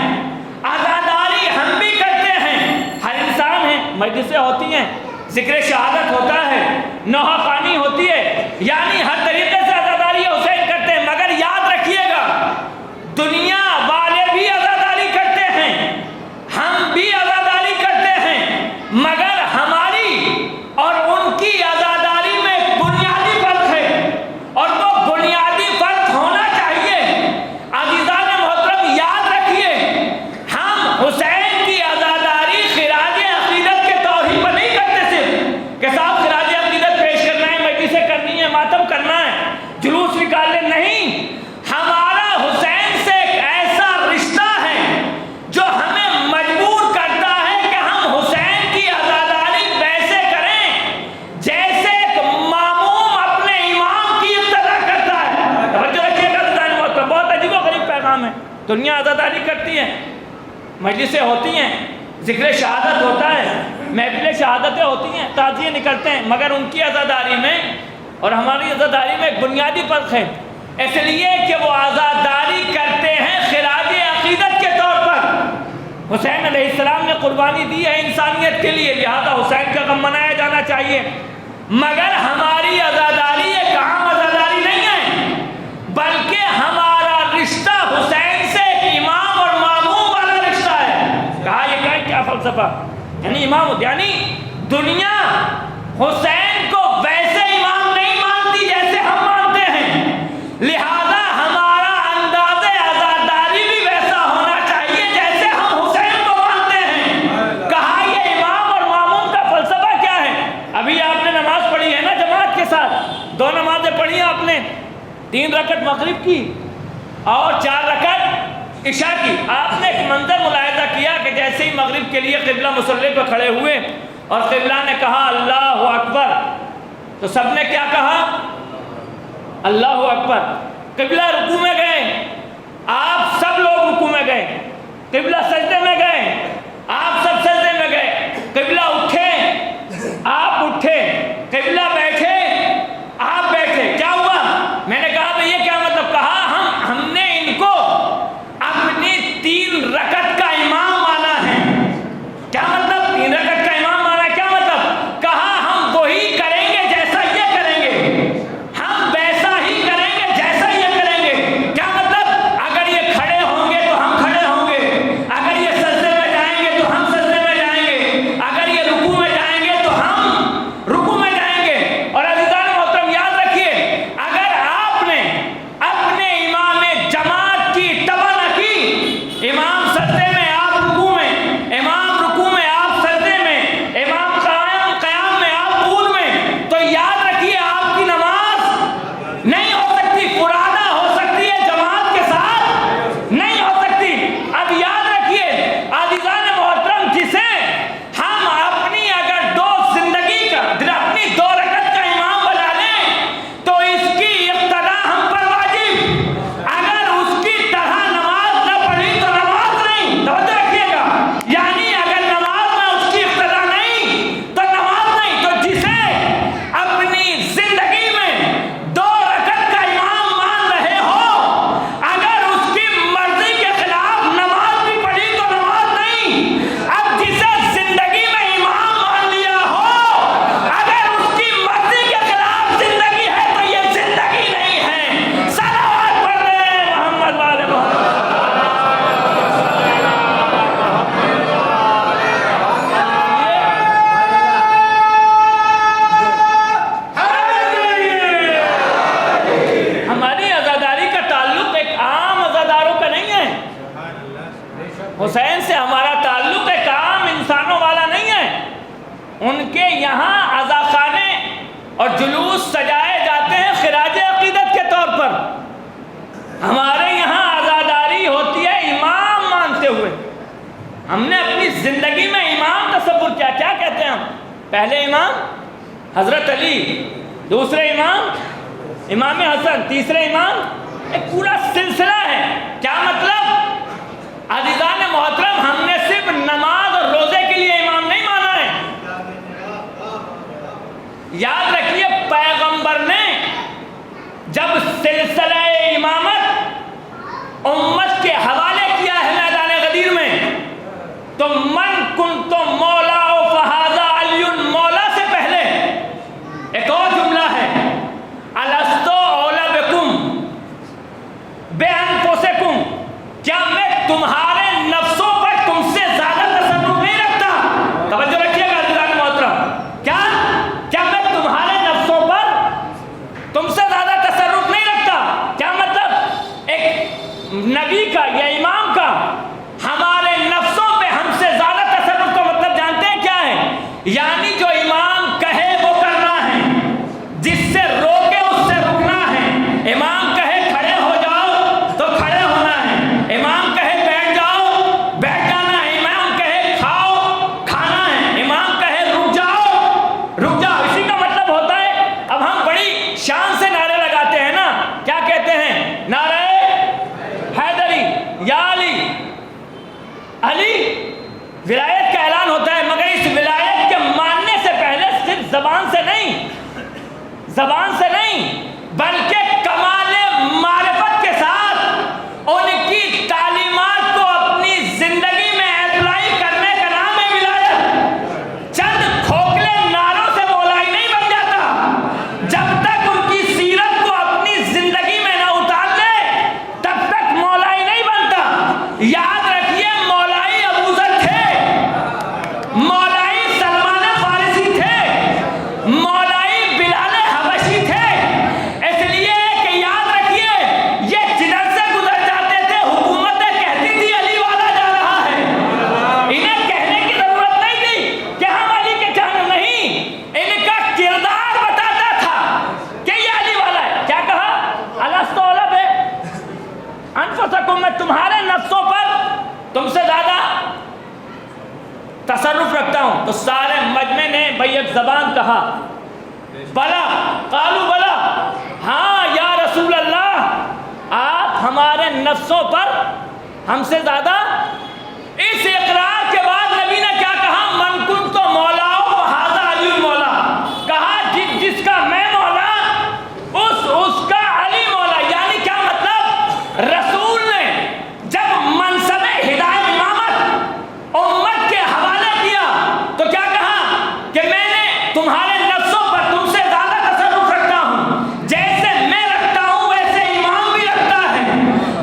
عزاداری ہم بھی کرتے ہیں، ہر انسان ہے۔ مجلسیں ہوتی ہیں، ذکر شہادت ہوتا ہے، نوحہ خوانی ہوتی ہے، یعنی ہر طریقے سے عزاداری حسین کرتے ہیں۔ مگر یاد رکھیے گا دنیا والے بھی عزاداری کرتے ہیں، ہم بھی عزاداری کرتے ہیں، مگر ہماری اور ان کی عزاداری میں ایک بنیادی فرق ہے، اور وہ بنیادی فرق ہونا چاہیے۔ عزیزان محترم یاد رکھیے ہم حسین کی عزاداری خراج عقیدت کے طور ہی پر نہیں کرتے صرف کہ صاحب خراج عقیدت پیش کرنا ہے، مجلسیں کرنی ہے، ماتم کرنا ہے، جلوس نکالنے نہیں۔ ہمارا حسین سے ایک ایسا رشتہ ہے جو ہمیں مجبور کرتا ہے کہ ہم حسین کی عزاداری ویسے کریں جیسے ایک ماموم اپنے امام کی اقتدا کرتا ہے۔ توجہ رکھیے گا، بہت عجیب و غریب پیغام ہے۔ دنیا عزاداری کرتی ہے، مجلسیں ہوتی ہیں، ذکر شہادت ہوتا ہے، محفل شہادتیں ہوتی ہیں، تعزیے نکلتے ہیں، مگر ان کی عزاداری میں اور ہماری عزاداری میں ایک بنیادی فرق ہے، اس لیے کہ وہ عزاداری کرتے ہیں خراج عقیدت کے طور پر۔ حسین علیہ السلام نے قربانی دی ہے انسانیت کے لیے، لہذا حسین کا غم منایا جانا چاہیے، مگر ہماری عزاداری ایک عام عزاداری نہیں ہے، بلکہ ہمارا رشتہ حسین سے ایک امام اور ماموم والا رشتہ ہے۔ کہا یہ کیا فلسفہ، یعنی امام، یعنی دنیا حسین کو ویسے امام نہیں مانتی جیسے ہم مانتے ہیں، لہذا ہمارا انداز عزاداری بھی ویسا ہونا چاہیے جیسے ہم حسین کو مانتے ہیں۔ کہا یہ امام اور ماموم کا فلسفہ کیا ہے؟ ابھی آپ نے نماز پڑھی ہے نا جماعت کے ساتھ، 2 نمازیں پڑھی آپ نے، 3 رکعت مغرب کی اور 4 رکعت عشاء کی۔ آپ نے ایک منظر ملاحظہ کیا کہ جیسے ہی مغرب کے لیے قبلہ مصلی پہ کھڑے ہوئے اور قبلہ نے کہا اللہ اکبر، تو سب نے کیا کہا؟ اللہ اکبر۔ قبلہ رکوع میں گئے، آپ سب لوگ رکوع میں گئے، قبلہ سجدے میں گئے، آپ سب سجدے میں گئے، قبلہ اٹھے، آپ اٹھے، قبلہ بیٹھے، آپ بیٹھے۔ کیا ہوا؟ میں نے کہا بھئی یہ کیا مطلب؟ کہا ہم نے ان کو اپنی 3 رکعت کا امام مانا ہے۔ کیا مطلب 3 رکعت کا امام مانا ہے؟ کیا مطلب؟ کہا ہم وہی کریں گے جیسا یہ کریں گے، ہم ویسا ہی کریں گے جیسا یہ کریں گے۔ کیا مطلب؟ اگر یہ کھڑے ہوں گے تو ہم کھڑے ہوں گے، اگر یہ حسین سے ہمارا تعلق ایک عام انسانوں والا نہیں ہے. ان کے یہاں عزاخانے اور جلوس سجائے جاتے ہیں خراج عقیدت کے طور پر. ہمارے یہاں عزاداری ہوتی ہے امام مانتے ہوئے. ہم نے اپنی زندگی میں امام تصور کیا. کیا کہتے ہیں ہم؟ پہلے امام حضرت علی، دوسرے امام امام حسن، تیسرے امام. ایک پورا سلسلہ ہے. کیا مطلب؟ عزیزان محترم، ہم نے صرف نماز اور روزے کے لیے امام نہیں مانا ہے. یاد رکھیے پیغمبر نے جب سلسلہ امامت امت کے حوالے کیا ہے میدان غدیر میں، تو من کنت مولا فہذا علی مولا سے پہلے ایک اور جملہ ہے، الستو اولا بکم بانفسکم، کیا میں تمہارے نفسوں پر تم سے زیادہ تصرف نہیں رکھتا؟ توجہ رکھیے گا عزیزان محترم. کیا میں تمہارے نفسوں پر تم سے زیادہ تصرف نہیں رکھتا؟ کیا مطلب؟ ایک نبی کا یا امام کا ہمارے نفسوں پہ ہم سے زیادہ تصرف کا مطلب جانتے ہیں کیا ہے؟ یعنی جو امام کہے وہ کرنا ہے، جس سے روکے اس سے رکنا ہے. امام کہے کھڑے ہو جاؤ تو کھڑے ہونا ہے. امام کہے بیٹھ جاؤ بیٹھ جانا ہے. امام کہے کھاؤ کھانا ہے. امام کہے رک جاؤ رک جاؤ. اسی کا مطلب ہوتا ہے. اب ہم بڑی شان سے نعرے لگاتے ہیں نا. کیا کہتے ہیں؟ نعرہ حیدری یا علی. علی ولایت کا اعلان ہوتا ہے، مگر اس ولایت کے ماننے سے پہلے صرف زبان سے نہیں بلکہ کمال معرفت کے ساتھ ان کی تعلیمات کو اپنی زندگی میں اپلائی کرنے کا نام ہے ولایت. چند کھوکھلے نعروں سے مولائی نہیں بن جاتا. جب تک ان کی سیرت کو اپنی زندگی میں نہ اتار لے تب تک مولائی نہیں بنتا. یاد رکھیے مولائی ابو ذر تھے، مولائی سلمان فارسی تھے، مولائی بلال حبشی تھے. اس لیے کہ یاد رکھیے یہ جدھر سے گزر جاتے تھے حکومتیں کہتی تھی علی والا جا رہا ہے. انہیں کہنے کی ضرورت نہیں تھی کہ ہم علی کے جانے نہیں. ان کا کردار بتاتا تھا کہ یہ علی والا ہے. کیا کہا؟ الستو اولا بانفسکم، میں تمہارے نفسوں پر تم سے زیادہ تصرف رکھتا ہوں. تو سارے مجمع نے بھائی ایک زبان کہا بلا، قالو بلا، ہاں یا رسول اللہ آپ ہمارے نفسوں پر ہم سے زیادہ. اس اقرار کے بعد نبی نے کیا کہا؟ من کنت مولا فہذا علی مولا. کہا جس کا میں مولا اس کا علی مولا. یعنی کیا مطلب؟ رسول نے جب منصب ہدایت امامت امت کے حوالے کیا تو کیا کہا کہ میں نے تمہارے نفسوں پر تم سے زیادہ تصرف رکھتا ہوں. جیسے میں رکھتا ہوں ویسے امام بھی رکھتا ہے.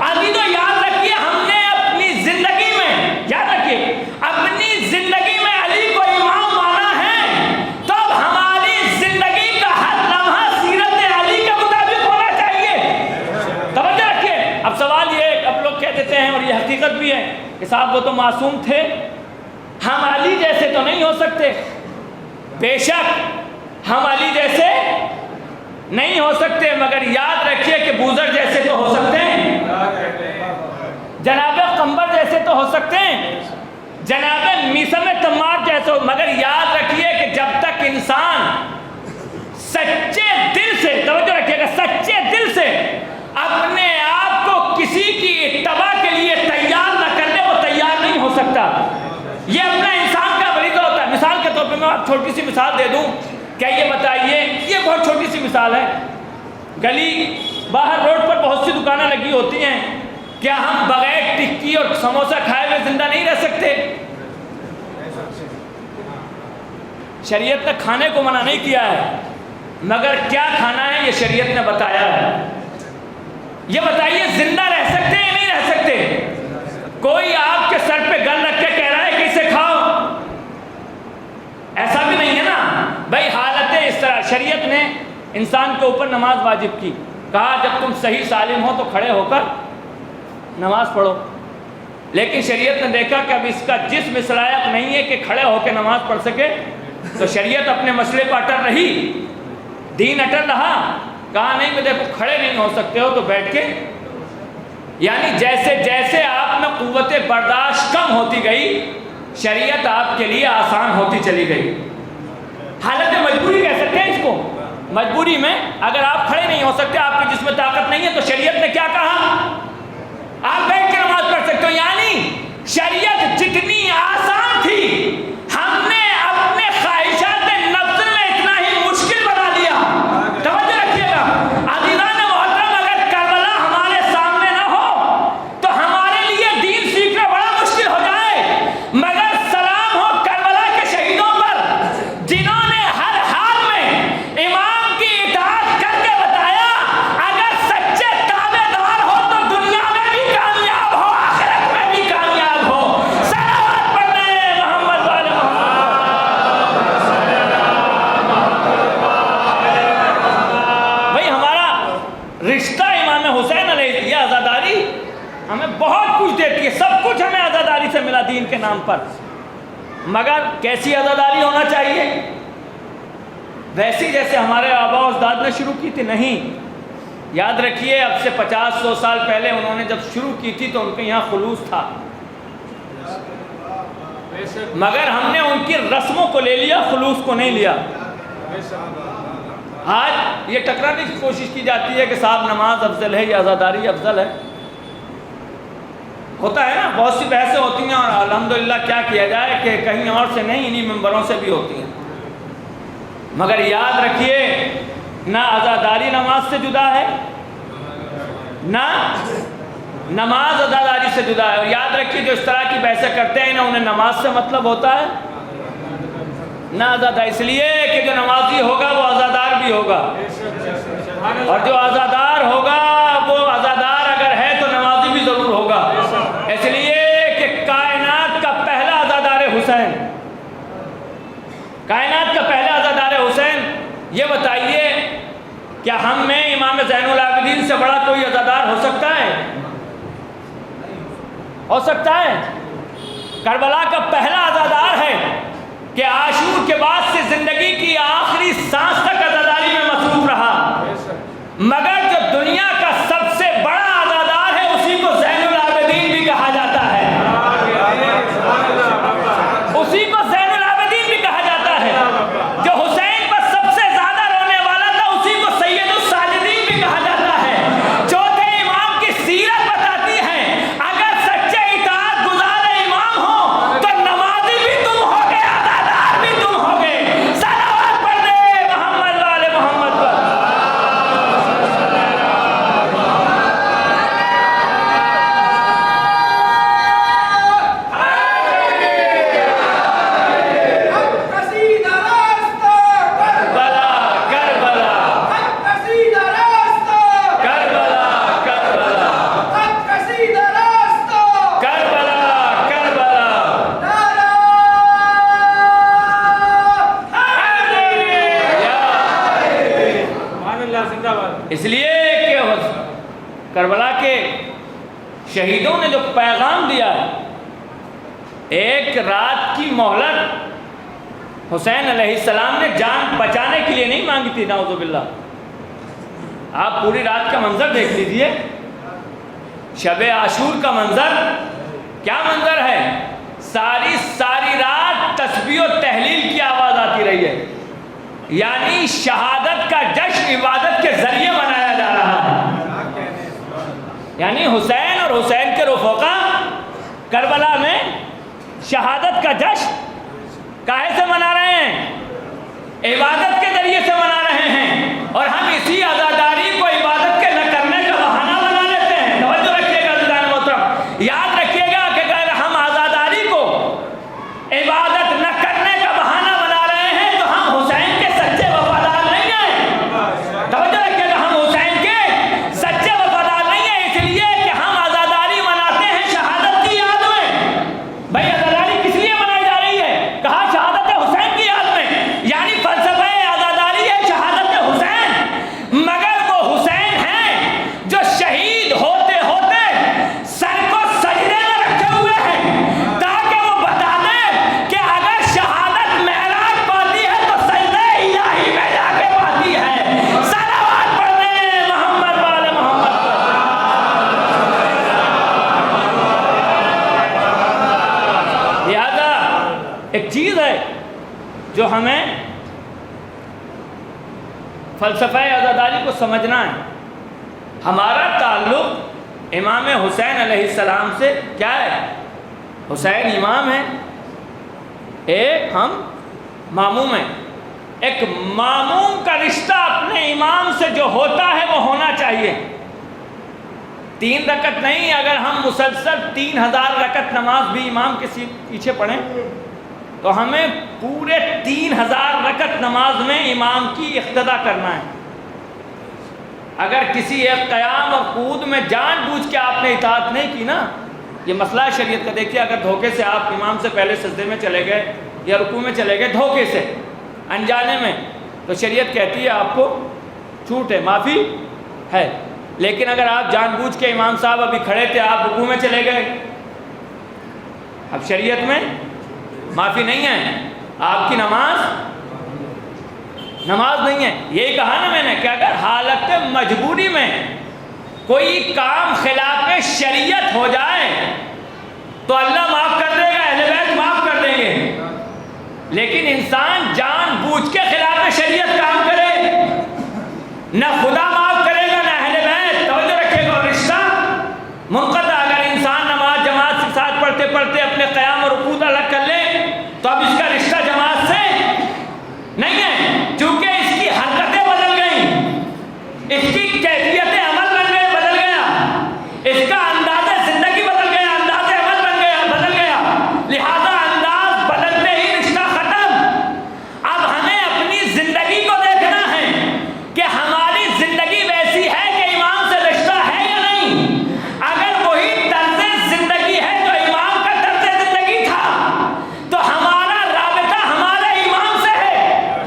عزیزو یاد رکھیے ہم نے اپنی زندگی میں، یاد رکھیے اپنی زندگی میں علی کو امام مانا ہے تو اب ہماری زندگی کا ہر لمحہ سیرت علی کے مطابق ہونا چاہیے. توجہ رکھیے. اب سوال یہ اب لوگ کہہ دیتے ہیں اور یہ حقیقت بھی ہے کہ صاحب وہ تو معصوم تھے، ہم علی جیسے تو نہیں ہو سکتے. بے شک ہم علی جیسے نہیں ہو سکتے، مگر یاد رکھیے کہ بوذر جیسے تو ہو سکتے ہیں، جناب قمبر جیسے تو ہو سکتے ہیں، جناب میثم تمار جیسے. مگر یاد رکھیے کہ جب تک انسان سچے دل سے، توجہ رکھیے گا، سچے دل سے اپنے آپ کو کسی کی اتباع کے لیے تیار نہ کر لے وہ تیار نہیں ہو سکتا. یہ اپنا انسان کا فریضہ ہوتا ہے. مثال کے طور پہ میں آپ چھوٹی سی مثال دے دوں. کیا یہ بتائیے، یہ بہت چھوٹی سی مثال ہے، گلی باہر روڈ پر بہت سی دکانیں لگی ہوتی ہیں، کیا ہم بغیر ٹکی اور سموسہ کھائے ہوئے زندہ نہیں رہ سکتے؟ شریعت نے کھانے کو منع نہیں کیا ہے، مگر کیا کھانا ہے یہ شریعت نے بتایا ہے. یہ بتائیے زندہ رہ سکتے ہیں یا نہیں رہ سکتے؟ کوئی آپ کے سر پہ گن رکھ کے کہہ رہا ہے کہ اسے کھاؤ، ایسا بھی نہیں ہے نا بھائی. حالتیں اس طرح، شریعت نے انسان کے اوپر نماز واجب کی، کہا جب تم صحیح سالم ہو تو کھڑے ہو کر نماز پڑھو. لیکن شریعت نے دیکھا کہ اب اس کا جسم اس لائق نہیں ہے کہ کھڑے ہو کے نماز پڑھ سکے، تو شریعت اپنے مسئلے پر اٹل رہی، دین اٹل رہا، کہا نہیں میں دیکھو کھڑے نہیں ہو سکتے ہو تو بیٹھ کے، یعنی جیسے جیسے آپ میں قوت برداشت کم ہوتی گئی، شریعت آپ کے لیے آسان ہوتی چلی گئی۔ حالت مجبوری کہہ سکتے ہیں اس کو، مجبوری میں اگر آپ کھڑے نہیں ہو سکتے، آپ کے جسم میں طاقت نہیں ہے، تو شریعت نے کیا کہا؟ آپ بیٹھ کے نماز پڑھ سکتے ہو۔ یعنی شریعت جتنی آسان تھی، ہم نے اپنے خواہشات نفس میں اتنا ہی مشکل بنا دیا۔ توجہ رکھیے گا عزیزان محترم، اگر کربلا ہمارے سامنے نہ ہو تو ہمارے لیے دین سیکھنا بڑا مشکل ہو جائے، مگر سلام ہو کربلا کے شہیدوں پر، جنہوں نے ہر حال میں امام کی اطاعت کر کے بتایا اگر سچے تابع دار ہو تو دنیا میں بھی کامیاب ہو، آخرت میں بھی کامیاب ہو۔ صلوات پڑھنے محمد والے بھائی، ہمارا رشتہ امام حسین علیہ یہ عزاداری ہمیں بہت کچھ دیتی ہے، سب کچھ ہمیں عزاداری سے ملا دین کے نام پر، مگر کیسی عزاداری ہونا چاہیے؟ ویسی جیسے ہمارے آباء و اجداد نے شروع کی تھی؟ نہیں، یاد رکھیے اب سے 50-100 سال پہلے انہوں نے جب شروع کی تھی تو ان کے یہاں خلوص تھا، مگر ہم نے ان کی رسموں کو لے لیا، خلوص کو نہیں لیا۔ آج یہ ٹکرانے کی کوشش کی جاتی ہے کہ صاحب نماز افضل ہے یا عزاداری افضل ہے، ہوتا ہے نا، بہت سی بحثیں ہوتی ہیں، اور الحمدللہ کیا کیا جائے کہ کہیں اور سے نہیں، انہی ممبروں سے بھی ہوتی ہیں، مگر یاد رکھیے نہ عزاداری نماز سے جدا ہے، نہ نماز عزاداری سے جدا ہے۔ اور یاد رکھیے جو اس طرح کی بحثیں کرتے ہیں نہ انہیں نماز سے مطلب ہوتا ہے نہ عزاداری، اس لیے کہ جو نمازی ہوگا وہ عزادار بھی ہوگا، اور جو عزادار ہوگا وہ عزادار اگر ہے تو نمازی بھی ضرور ہوگا، اس لیے کہ کائنات کا پہلا عزادار حسین، کائنات کا پہلا عزادار حسین، یہ بتائیے کیا ہم میں امام زین العابدین سے بڑا کوئی عزادار ہو سکتا ہے؟ ہو سکتا ہے؟ کربلا کا پہلا عزادار ہے کہ عاشور کے بعد سے زندگی کی آخری سانس تک عزاداری میں مصروف رہا، مگر جو دنیا کا سب سے بڑا عزادار ہے اسی کو زین العابدین بھی کہا جاتا ہے، اسی کو زین العابدین بھی کہا جاتا ہے۔ جو حسین پر سب سے زیادہ رونے والا تھا اسی کو سید الساجدین بھی کہا جاتا ہے۔ چوتھے امام کی سیرت بتاتی ہے اگر سچے اطاعت گزار امام ہو تو نمازی بھی تم ہوگے، عزادار بھی تم ہوگے۔ صلوات پڑھنے محمد والے محمد پر۔ اس لیے کہ کربلا کے شہیدوں نے جو پیغام دیا ہے، ایک رات کی مہلت حسین علیہ السلام نے جان بچانے کے لیے نہیں مانگی تھی، نعوذ باللہ۔ آپ پوری رات کا منظر دیکھ لیجئے، شب عاشور کا منظر کیا منظر ہے، ساری رات تسبیح و تحلیل کی آواز آتی رہی ہے، یعنی شہادت کا جشن عبادت کے ذریعے منایا جا رہا ہے، یعنی حسین اور حسین کے رفقا کربلا میں شہادت کا جشن کاہے سے منا رہے ہیں؟ عبادت کے ذریعے سے منا رہے ہیں، اور ہم اسی عزاداری کو عبادت کے نہ کرنے کا بہانہ بنا لیتے ہیں۔ توجہ رکھیے گا عزیزان محترم، یاد رکھیے گا کہ اگر ہم عزاداری کو عبادت نہ کرنے کا بہانہ بنا رہے ہیں تو ہم حسین کے سچے وفادار نہیں ہیں۔ توجہ رکھیے گا، ہم حسین کے سچے وفادار نہیں ہیں، اس لیے کہ ہم عزاداری مناتے ہیں شہادت کی یاد میں۔ بھائی عزاداری کس لیے منائی جا رہی ہے؟ کہا شہادت حسین کی یاد میں، یعنی فلسفہ عزاداری ہے شہادت حسین، ایک چیز ہے جو ہمیں فلسفہ عزاداری کو سمجھنا ہے. ہمارا تعلق امام حسین علیہ السلام سے کیا ہے؟ حسین امام ہیں، ایک ہم ماموم ہیں. ایک ماموم کا رشتہ اپنے امام سے جو ہوتا ہے وہ ہونا چاہیے. 3 رکعت نہیں، اگر ہم مسلسل 3000 رکعت نماز بھی امام کے پیچھے پڑھیں تو ہمیں پورے 3000 رکعت نماز میں امام کی اقتدا کرنا ہے. اگر کسی ایک قیام اور قعود میں جان بوجھ کے آپ نے اطاعت نہیں کی نا، یہ مسئلہ ہے شریعت کا. دیکھیے اگر دھوکے سے آپ امام سے پہلے سجدے میں چلے گئے یا رکوع میں چلے گئے دھوکے سے انجانے میں، تو شریعت کہتی ہے آپ کو چھوٹ ہے، معافی ہے. لیکن اگر آپ جان بوجھ کے امام صاحب ابھی کھڑے تھے آپ رکوع میں چلے گئے، اب شریعت میں معافی نہیں ہے، آپ کی نماز نہیں ہے. یہی کہا نا میں نے کہ اگر حالت مجبوری میں کوئی کام خلاف شریعت ہو جائے تو اللہ معاف کر دے گا، اہل بیت معاف کر دیں گے. لیکن انسان جان بوجھ کے خلاف شریعت کام کرے، نہ خدا معاف کرے گا نہ اہل بیت. توجہ رکھے گا. رشتہ منقطع. اگر انسان نماز جماعت کے ساتھ پڑھتے پڑھتے اپنے قیام اور رکوع الگ کر لے تو اب اس کا رشتہ جماعت سے نہیں ہے، چونکہ اس کی حرکتیں بدل گئیں، اس کی کیفیت عمل بدل گیا، اس کا انداز زندگی بدل گیا، انداز عمل بدل گیا. لہذا انداز بدلتے ہی رشتہ ختم. اب ہمیں اپنی زندگی کو دیکھنا ہے کہ ہماری زندگی ویسی ہے کہ امام سے رشتہ ہے یا نہیں. اگر وہی طرز زندگی ہے جو امام کا طرز زندگی تھا تو ہمارا رابطہ ہمارے امام سے ہے.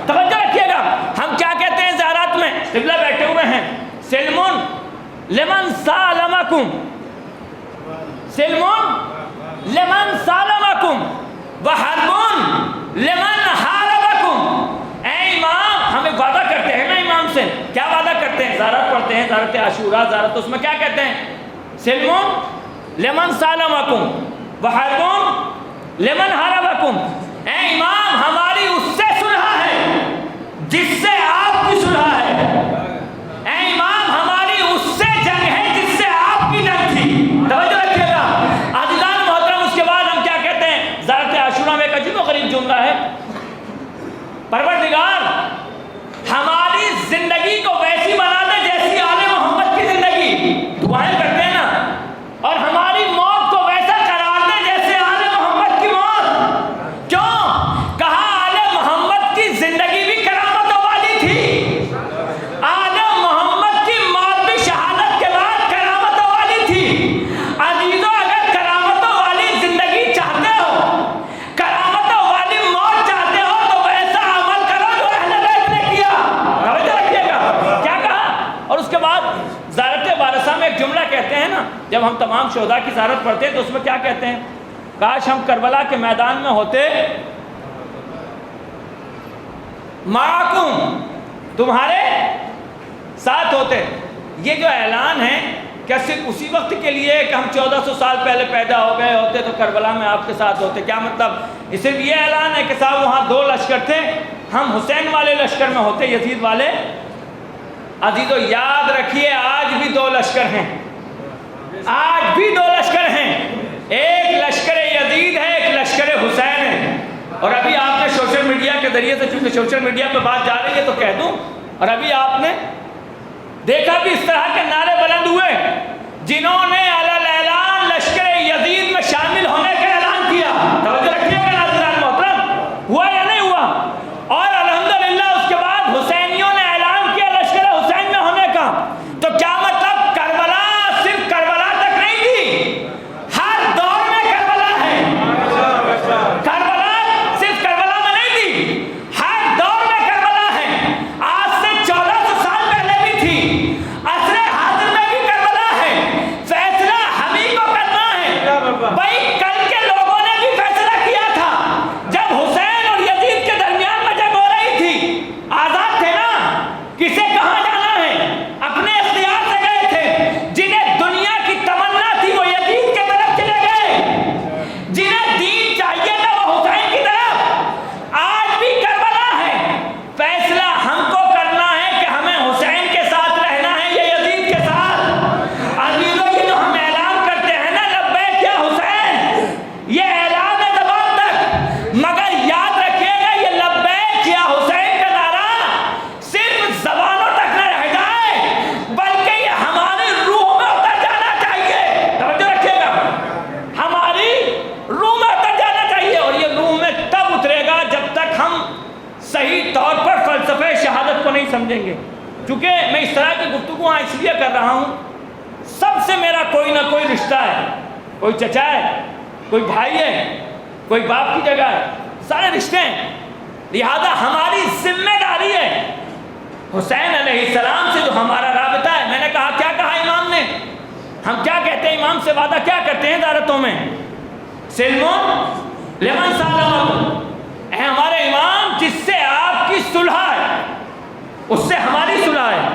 توجہ رکھیے گا. ہم کیا کہتے ہیں زیارات میں؟ قبلہ بیٹھے ہوئے ہیں، سلمون لمن سالمکم، سلمون لمن سالمکم وحربون لمن حاربکم. اے امام، ہم ایک وعدہ کرتے ہیں نا امام سے. کیا وعدہ کرتے ہیں؟ زیارت پڑھتے ہیں، زیارت عاشوراء، زیارت، اس میں کیا کہتے ہیں؟ سلمون لمن سالمکم وحربون لمن حاربکم. اے امام، ہماری اس سے صلح ہے جس سے آپ کی صلح ہے. اے امام، ہماری اس سے جنگ ہے جس سے آپ کی جنگ تھی. توجہ رکھیے گا. عزیزان محترم، اس کے بعد ہم کیا کہتے ہیں؟ زیارت عاشوراء میں ایک عجیب و غریب جملہ ہے، پروردگار ہماری زندگی کو ویسی بنا دے جیسی آل محمد کی زندگی. دعائیں کرتے ہیں نا. اور ہماری موت کو ویسا قرار دے جیسے آل محمد کی موت. کیوں؟ کہا آل محمد کی زندگی بھی کرامتوں والی تھی، آل محمد کی موت بھی شہادت کے بعد کرامتوں والی تھی. عزیزوں، اگر کرامتوں والی زندگی چاہتے ہو، کرامتوں والی موت چاہتے ہو تو ویسا عمل کرو جو اہل بیت نے کیا. توجہ رکھیے گا. کیا کہا؟ اور اس کے بعد زیارت وارثہ میں ایک جملہ کہتے ہیں نا، جب ہم تمام شہداء کی زیارت پڑھتے ہیں تو اس میں کیا کہتے ہیں؟ کاش ہم کربلا کے میدان میں ہوتے، معکم، تمہارے ساتھ ہوتے. یہ جو اعلان ہے کیا صرف اسی وقت کے لیے کہ ہم 1400 سال پہلے پیدا ہو گئے ہوتے تو کربلا میں آپ کے ساتھ ہوتے؟ کیا مطلب؟ صرف یہ اعلان ہے کہ صاحب وہاں 2 لشکر تھے، ہم حسین والے لشکر میں ہوتے، یزید والے؟ عزیزو یاد رکھیے، آج بھی 2 لشکر ہیں، آج بھی 2 لشکر ہیں. ایک لشکر یزید ہے، ایک لشکر حسین ہے. اور ابھی آپ نے سوشل میڈیا کے ذریعے سے، چونکہ سوشل میڈیا پہ بات جا رہی ہے تو کہہ دوں، اور ابھی آپ نے دیکھا بھی اس طرح کے نعرے بلند ہوئے جنہوں نے علی اعلان لشکر یزید میں شامل ہونے کا اعلان کیا. توجہ رکھیے گا ناظرین محترم، ہوا یا نہیں ہوا؟ اور الحمدللہ اس کے بعد حسینیوں نے اعلان کیا لشکر حسین میں ہونے کا. تو کیا مطلب؟ کربلا صرف کربلا تک نہیں تھی، ہر دور میں کربلا ہے. کربلا صرف کربلا میں نہیں تھی، ہر دور میں کربلا ہے. آج سے 1400 سال پہلے بھی تھی، عصر حاضر میں بھی کربلا ہے. فیصلہ سمجھیں گے. چونکہ میں اس طرح کی گفتگو اس لیے کر رہا ہوں، سب سے میرا کوئی نہ کوئی رشتہ ہے، کوئی چچا ہے، کوئی بھائی ہے، کوئی باپ کی جگہ ہے، سارے رشتے ہیں. لہذا ہماری ذمہ داری ہے حسین علیہ السلام سے جو ہمارا رابطہ ہے. میں نے کہا کیا کہا امام نے؟ ہم کیا کہتے ہیں؟ امام سے وعدہ کیا کرتے ہیں زیارتوں میں؟ سلم لمن سالم، اے ہمارے امام جس سے آپ کی صلح ہے اس سے ہماری صلح ہے.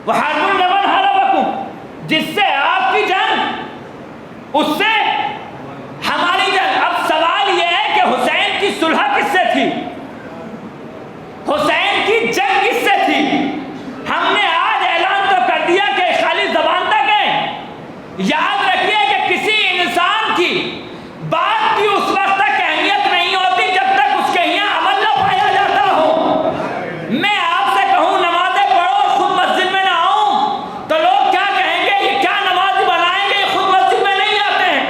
وحرب لمن حاربکم، جس سے آپ کی جنگ اس سے ہماری جنگ. اب سوال یہ ہے کہ حسین کی صلح کس سے تھی؟ حسین کی جنگ کس سے تھی؟ ہم نے آج اعلان تو کر دیا کہ خالی زبان تک ہے. یاد رکھیے کہ کسی انسان کی بات کی اس وقت تک اہمیت نہیں ہوتی جب تک اس کے یہاں عمل نہ پایا جاتا ہو. میں آپ سے کہوں نمازیں پڑھو اور خود مسجد میں نہ آؤں تو لوگ کیا کہیں گے؟ یہ کیا نماز بنائیں گے، یہ خود مسجد میں نہیں آتے ہیں.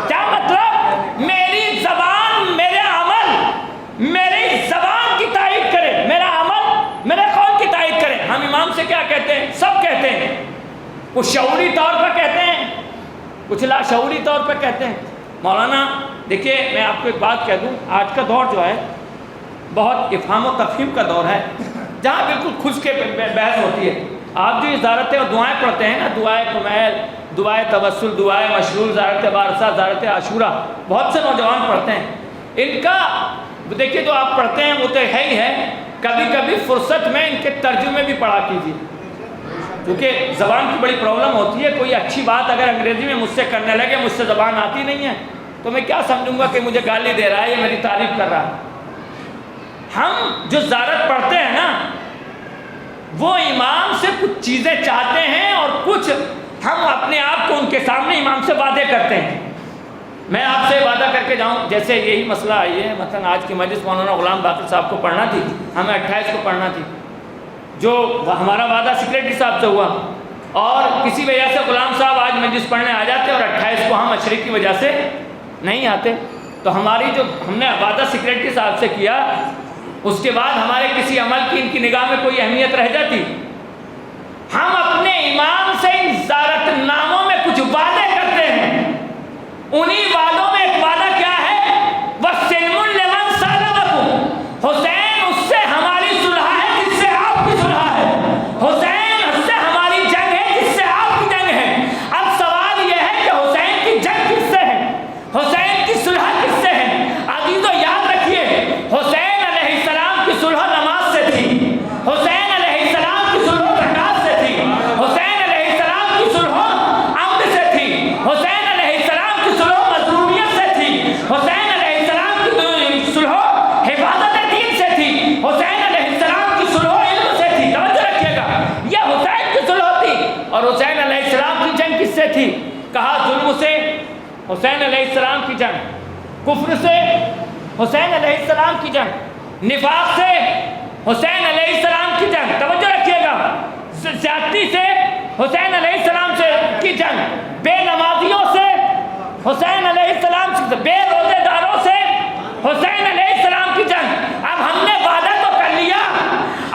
کیا مطلب؟ میری زبان، میرے عمل میری زبان کی تائید کرے، میرا عمل میرے قول کی تائید کرے. ہم امام سے کیا کہتے ہیں؟ سب کہتے ہیں. کچھ شعوری طور پر کہتے ہیں، کچھ لاشعوری طور پر کہتے ہیں. مولانا دیکھیے میں آپ کو ایک بات کہہ دوں، آج کا دور جو ہے بہت افہام و تفہیم کا دور ہے، جہاں بالکل کھل کے بحث ہوتی ہے. آپ جو زیارتیں اور دعائیں پڑھتے ہیں نا، دعائے کمیل، دعائے توسل، دعائے مشلول، زیارت وارثہ، زیارت عاشورہ، بہت سے نوجوان پڑھتے ہیں. ان کا دیکھیے جو آپ پڑھتے ہیں وہ تو ہے ہی ہے، کبھی کبھی فرصت میں ان کے ترجمے بھی پڑھا کیجیے، کیونکہ زبان کی بڑی پرابلم ہوتی ہے. کوئی اچھی بات اگر انگریزی میں مجھ سے کرنے لگے، مجھ سے زبان آتی نہیں ہے، تو میں کیا سمجھوں گا کہ مجھے گالی دے رہا ہے یا میری تعریف کر رہا ہے. ہم جو زیارت پڑھتے ہیں نا، وہ امام سے کچھ چیزیں چاہتے ہیں اور کچھ ہم اپنے آپ کو ان کے سامنے امام سے وعدے کرتے ہیں. میں آپ سے وعدہ کر کے جاؤں، جیسے یہی مسئلہ آئی ہے، مثلا آج کی مجلس مولانا غلام باقر صاحب کو پڑھنا تھی، ہمیں 28 کو پڑھنا تھی، جو ہمارا وعدہ سیکریٹری صاحب سے ہوا، اور کسی وجہ سے غلام صاحب آج مجلس پڑھنے آ جاتے اور 28 کو ہم اشرف کی وجہ سے نہیں آتے، تو ہماری جو ہم نے وعدہ سیکریٹری صاحب سے کیا، اس کے بعد ہمارے کسی عمل کی ان کی نگاہ میں کوئی اہمیت رہ جاتی؟ ہم اپنے امام سے ان زیارت ناموں میں کچھ وعدے کرتے ہیں. انہی وعدوں میں ایک وعدہ کیا ہے؟ وَسِلْمٌ لِمَنْ سَالَمَكُمْ، حسین اس سے ہماری صلح ہے جس سے آپ کی صلح ہے. حسین اس سے ہماری جنگ ہے جس سے آپ کی جنگ ہے. اب سوال یہ ہے کہ حسین کی جنگ کس سے ہے؟ حسین کی صلح کس سے ہے؟ عزیزو یاد رکھیے، حسین علیہ السلام کی صلح نماز سے تھی، حسین علیہ السلام کی صلح زکات سے تھی، حسین علیہ السلام کی صلح امن سے تھی، حسین علیہ السلام کی صلح مظلومیت سے تھی، حسین علیہ السلام کی صلح حفاظت دین سے تھی، حسین علیہ السلام کی صلح علم سے تھی. توجہ رکھیے گا، یہ حسین کی صلح تھی. اور حسین علیہ السلام کی جنگ کس سے تھی؟ کہا ظلم سے حسین علیہ السلام کی جنگ، کفر سے حسین علیہ السلام کی جنگ، نفاق سے حسین علیہ السلام کی جنگ. توجہ رکھیے گا، زیادتی سے حسین علیہ السلام سے کی جنگ، بے نمازیوں سے حسین علیہ السلام سے، بے روزے داروں سے حسین علیہ السلام کی جنگ. اب ہم نے وعدہ تو کر لیا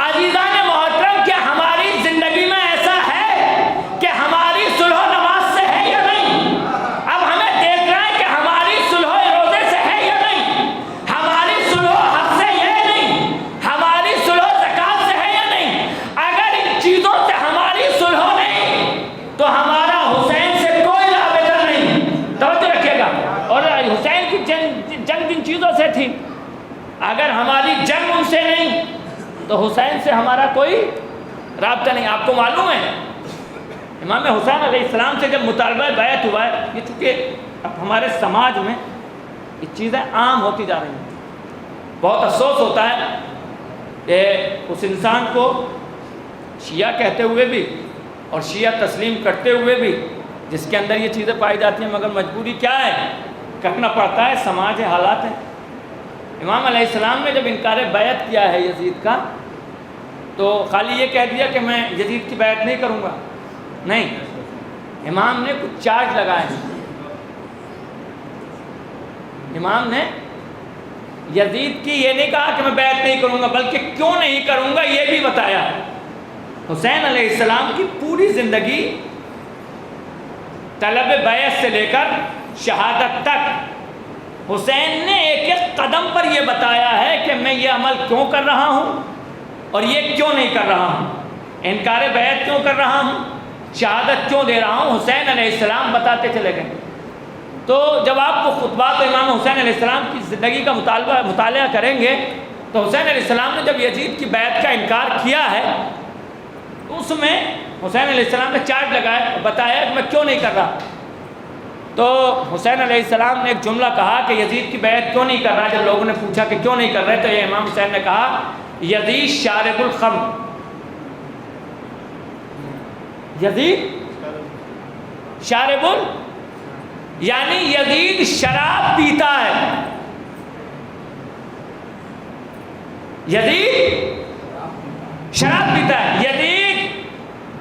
عزیزان محترم، کیا ہماری زندگی میں ایسا ہے کہ ہماری صلح نماز سے ہے یا نہیں؟ اب ہمیں دیکھنا ہے کہ ہماری صلح روزے سے ہے یا نہیں، ہماری صلح حج سے ہے یا نہیں، ہماری صلح زکات سے ہے یا نہیں. اگر ان چیزوں سے ہماری صلح نہیں تو ہمارا حسین سے کوئی رابطہ نہیں. توجہ رکھیے گا. اور حسین کی جنگ جن چیزوں سے تھی، اگر ہماری جنگ ان سے نہیں تو حسین سے ہمارا کوئی رابطہ نہیں. آپ کو معلوم ہے امام حسین علیہ السلام سے جب مطالبہ بیعت ہوا ہے، یہ چونکہ اب ہمارے سماج میں یہ چیزیں عام ہوتی جا رہی ہیں. بہت افسوس ہوتا ہے کہ اس انسان کو شیعہ کہتے ہوئے بھی اور شیعہ تسلیم کرتے ہوئے بھی جس کے اندر یہ چیزیں پائی جاتی ہیں، مگر مجبوری کیا ہے؟ کرنا پڑتا ہے، سماج حالات ہیں. امام علیہ السلام نے جب انکار بیعت کیا ہے یزید کا، تو خالی یہ کہہ دیا کہ میں یزید کی بیعت نہیں کروں گا، نہیں، امام نے کچھ چارج لگائے ہیں. امام نے یزید کی یہ نہیں کہا کہ میں بیعت نہیں کروں گا، بلکہ کیوں نہیں کروں گا یہ بھی بتایا. حسین علیہ السلام کی پوری زندگی طلب بیعت سے لے کر شہادت تک حسین نے ایک ایک قدم پر یہ بتایا ہے کہ میں یہ عمل کیوں کر رہا ہوں اور یہ کیوں نہیں کر رہا ہوں، انکار بیعت کیوں کر رہا ہوں، شہادت کیوں دے رہا ہوں، حسین علیہ السلام بتاتے چلے گئے۔ تو جب آپ کو خطبات امام حسین علیہ السلام کی زندگی کا مطالعہ کریں گے تو حسین علیہ السلام نے جب یزید کی بیعت کا انکار کیا ہے تو اس میں حسین علیہ السلام نے چارٹ لگایا، بتایا کہ میں کیوں نہیں کر رہا۔ تو حسین علیہ السلام نے ایک جملہ کہا کہ یزید کی بیعت کیوں نہیں کر رہا۔ جب لوگوں نے پوچھا کہ کیوں نہیں کر رہے تو یہ امام حسین نے کہا یزید شارب الخمر، یزید شارب یعنی یزید شراب پیتا ہے، یزید شراب پیتا ہے، یزید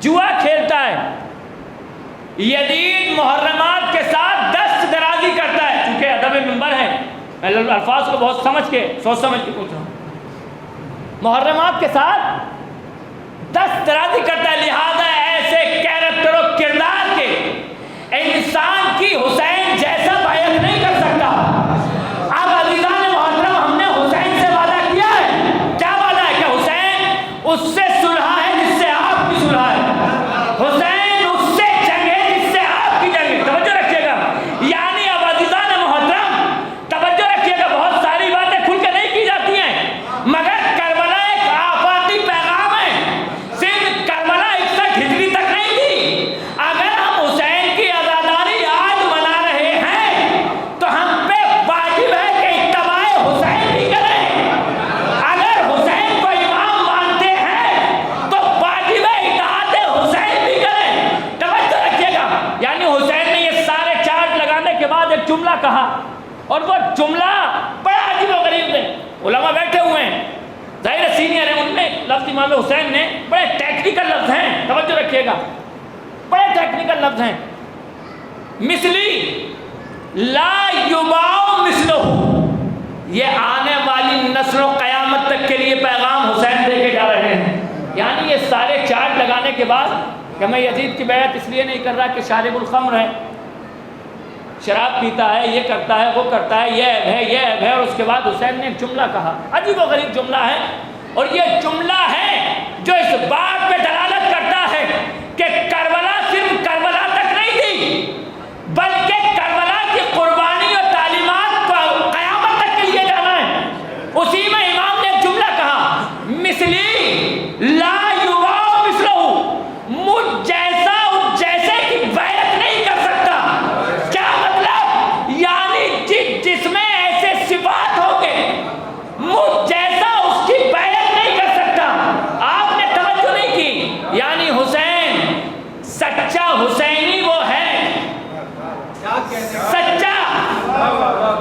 جوا کھیلتا ہے، یزید محرمات کے ساتھ دست درازی کرتا ہے۔ چونکہ ادب منبر ہے، میں الفاظ کو بہت سمجھ کے سوچ سمجھ کے پوچھ رہا ہوں، محرمات کے ساتھ دست درازی کرتا ہے، لہذا ایسے کیریکٹر و کردار کے انسان کی حسین جیسا بیعت نہیں کر سکتا۔ اب عزیزان محترم، ہم نے حسین سے وعدہ کیا ہے، کیا وعدہ ہے کہ حسین اس سے صلح ہے جس سے آپ کی صلح ہے، حسین اس سے جنگ ہے جس سے آپ کی جنگ ہے۔ توجہ رکھیے گا، یعنی اب عزیزان محترم توجہ رکھیے گا، بہت ساری باتیں کھل کے نہیں کی جاتی ہیں، مگر کربلا ایک آفاقی پیغام ہے، صرف کربلا 61 ہجری تک نہیں تھی۔ اگر ہم حسین کی عزاداری آج منا رہے ہیں تو ہم پہ واجب ہے کہ اتباع حسین بھی کریں۔ اگر حسین کو امام مانتے ہیں تو واجب ہے اطاعت حسین بھی کریں۔ توجہ رکھیے گا، یعنی حسین نے یہ سارے چارٹ لگانے کے بعد ایک جملہ کہا، اور وہ جملہ بڑا عجیب و غریب ہے۔ علماء بیٹھے ہوئے ہیں، ظاہر سینئر ہیں، ان میں لفظ امام حسین نے بڑے ٹیکنیکل لفظ ہیں، توجہ رکھیے گا، بڑے ٹیکنیکل لفظ ہیں۔ مثلی لا یباع مثلہ، یہ آنے والی نسل و قیامت تک کے لیے پیغام حسین دے کے جا رہے ہیں۔ یعنی یہ سارے چارٹ لگانے کے بعد کہ میں یزید کی بیعت اس لیے نہیں کر رہا کہ شارب الخمر ہے، شراب پیتا ہے، یہ کرتا ہے، وہ کرتا ہے، یہ عیب ہے، یہ عیب ہے، اور اس کے بعد حسین نے ایک جملہ کہا، عجیب و غریب جملہ ہے، اور یہ جملہ ہے جو اس بات پہ دلالت کرتا ہے کہ کربلا صرف کربلا تک نہیں تھی، بلکہ کربلا کی قربانی اور تعلیمات کو قیامت تک کے لیے جانا ہے۔ اسی میں امام نے ایک جملہ کہا، مثلی لا یباع مثلہ، مجھ جیسا اس جیسے کی بیعت نہیں کر سکتا۔ کیا مطلب؟ یعنی جس میں ایسے صفات ہوں گے مجھ جیسا اس کی بیعت نہیں کر سکتا۔ آپ نے توجہ نہیں کی، یعنی حسین سچا حسینی وہ ہے، سچا۔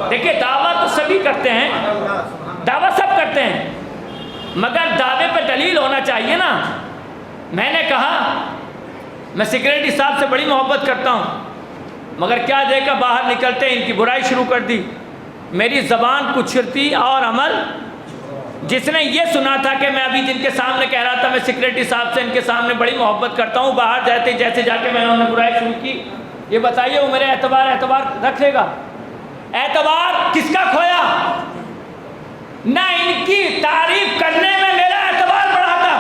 دیکھیں دعویٰ تو سبھی کرتے ہیں، دعویٰ سب کرتے ہیں، مگر دعوے پہ دلیل ہونا چاہیے نا۔ میں نے کہا میں سیکریٹری صاحب سے بڑی محبت کرتا ہوں، مگر کیا دیکھا باہر نکلتے ان کی برائی شروع کر دی، میری زبان کچھرتی اور عمل۔ جس نے یہ سنا تھا کہ میں ابھی جن کے سامنے کہہ رہا تھا میں سیکریٹری صاحب سے ان کے سامنے بڑی محبت کرتا ہوں، باہر جاتے جیسے جا کے میں نے برائی شروع کی، یہ بتائیے وہ میرے اعتبار رکھے گا؟ اعتبار کس کا کھویا؟ نہ ان کی تعریف کرنے میں میرا اعتبار بڑھا تھا،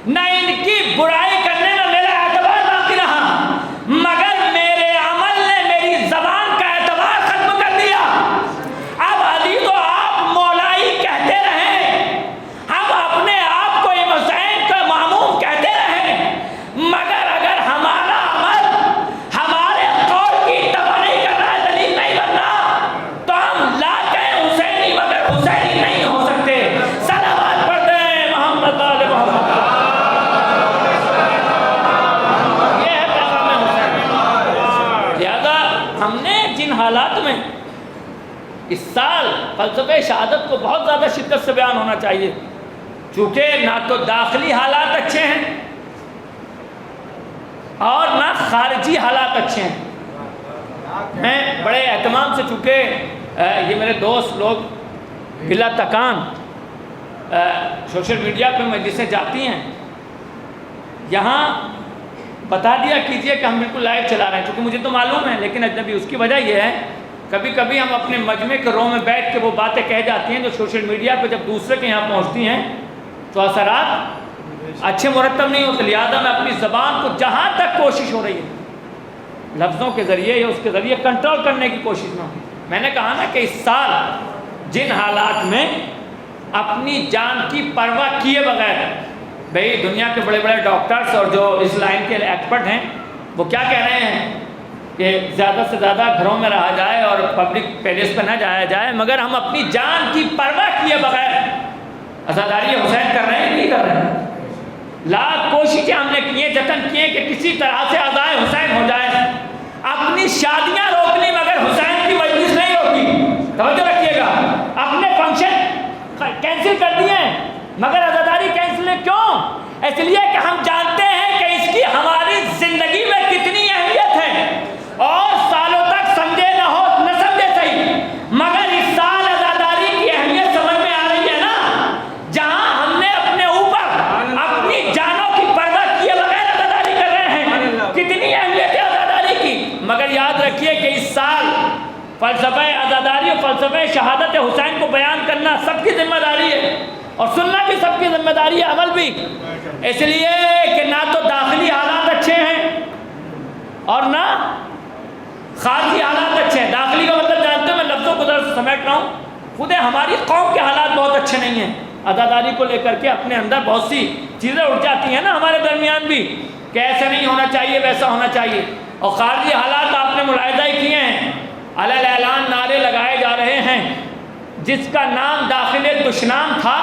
نہ ان کی برائی کرنے میں میرا اعتبار باقی رہا، مگر میرے عمل نے میری زبان کا اعتبار ختم کر دیا۔ اب عزیزو آپ مولائی کہتے رہیں، ہم اپنے آپ کو امام حسین کا ماموم کہتے رہیں، مگر اگر ہمارا عمل ہمارے قول کی اتباع نہیں کر رہا ہے، دلیل نہیں بن رہا، تو ہم لا کہیں حسینی مگر حسینی نہیں ہو سکتے۔ صلوات پڑھتے ہیں محمد آل محمد۔ یہ ہے پیغام حسین۔ لہذا ہم نے جن حالات میں اس سال فلسفہ شہادت کو بہت زیادہ شدت سے بیان ہونا چاہیے، چونکہ نہ تو داخلی حالات اچھے ہیں اور نہ خارجی حالات اچھے ہیں۔ میں بڑے اہتمام سے، چونکہ یہ میرے دوست لوگ بلا تکان سوشل میڈیا پہ مجلسیں جاتی ہیں، یہاں بتا دیا کیجئے کہ ہم بالکل لائیو چلا رہے ہیں، چونکہ مجھے تو معلوم ہے، لیکن اجنبی اس کی وجہ یہ ہے کبھی کبھی ہم اپنے مجمع کے رو میں بیٹھ کے وہ باتیں کہہ جاتی ہیں جو سوشل میڈیا پہ جب دوسرے کے یہاں پہنچتی ہیں تو اثرات اچھے مرتب نہیں ہوتے، لہٰذا میں اپنی زبان کو جہاں تک کوشش ہو رہی ہے لفظوں کے ذریعے یا اس کے ذریعے کنٹرول کرنے کی کوشش نہ ہو۔ میں نے کہا نا کہ اس سال جن حالات میں اپنی جان کی پرواہ کیے بغیر، بھئی دنیا کے بڑے بڑے ڈاکٹرز اور جو اس لائن کے ایکسپرٹ ہیں وہ کیا کہہ رہے ہیں کہ زیادہ سے زیادہ گھروں میں رہا جائے اور پبلک پیلیس پہ نہ جایا جائے، مگر ہم اپنی جان کی پرواہ کیے بغیر عزاداری حسین کر رہے ہیں نہیں کر رہے ہیں؟ لاکھ کوششیں ہم نے کی ہیں، جتن کیے کہ کسی طرح سے عزائے حسین ہو جائے، اپنی شادیاں روک لی مگر حسین کی مجلس نہیں روکی، توجہ رکھیے گا، اپنے فنکشن کینسل کر دیے مگر عزاداری کینسل ہے، کیوں؟ اس لیے کہ ہم جانتے ہیں کہ اس کی ہماری زندگی میں کتنی اہمیت ہے، اور سالوں تک سمجھے نہ ہو نہ سمجھے صحیح مگر اس سال عزاداری کی اہمیت سمجھ میں آ رہی ہے نا، جہاں ہم نے اپنے اوپر اپنی جانوں کی پرواہ کیے بغیر عزاداری کر رہے ہیں، کتنی اہمیت ہے عزاداری کی۔ مگر یاد رکھیے کہ اس سال فلسفہ عزاداری اور فلسفہ شہادت حسین کو بیان کرنا سب کی ذمہ داری ہے، اور سننا بھی سب کی ذمہ داری ہے، عمل بھی، اس لیے کہ نہ تو داخلی حالات اچھے ہیں اور نہ خارجی حالات اچھے ہیں۔ داخلی کا مطلب جانتے ہیں، میں لفظوں کو ذرا سمیٹ رہا ہوں، خود ہماری قوم کے حالات بہت اچھے نہیں ہیں، عزاداری کو لے کر کے اپنے اندر بہت سی چیزیں اٹھ جاتی ہیں نا ہمارے درمیان بھی کہ ایسا نہیں ہونا چاہیے ویسا ہونا چاہیے، اور خارجی حالات آپ نے ملاحظہ ہی کیے ہیں، علیہ اعلان نعرے لگائے جا رہے ہیں، جس کا نام داخل دشنام تھا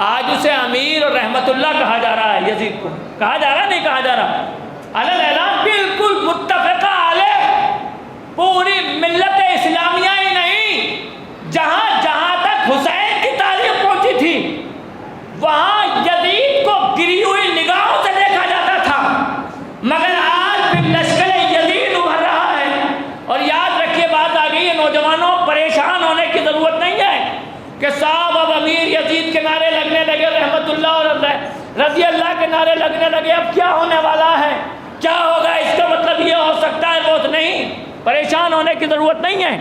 آج اسے امیر اور رحمت اللہ کہا جا رہا ہے، یزید کو کہا جا رہا نہیں کہا جا رہا، علیہ اعلان بالکل متفقہ علیہ پوری ملت اسلامیہ ہی نہیں، جہاں جہاں تک حسین کی تاریخ پہنچی تھی وہاں یزید کو گری ہوئی نگاہوں سے دیکھا جاتا تھا، مگر آج پھر لشکر یزید ابھر رہا ہے۔ اور یاد رکھیے بات آ گئی ہے، نوجوانوں پریشان ہونے کی ضرورت نہیں ہے کہ صاحب اب امیر یزید کے نعرے لگنے لگے، رحمت اللہ اور رضی اللہ کے نعرے لگنے لگے، اب کیا ہونے والا ہے، کیا ہوگا، اس کا مطلب یہ ہو سکتا ہے وہ نہیں، پریشان ہونے کی ضرورت نہیں ہے۔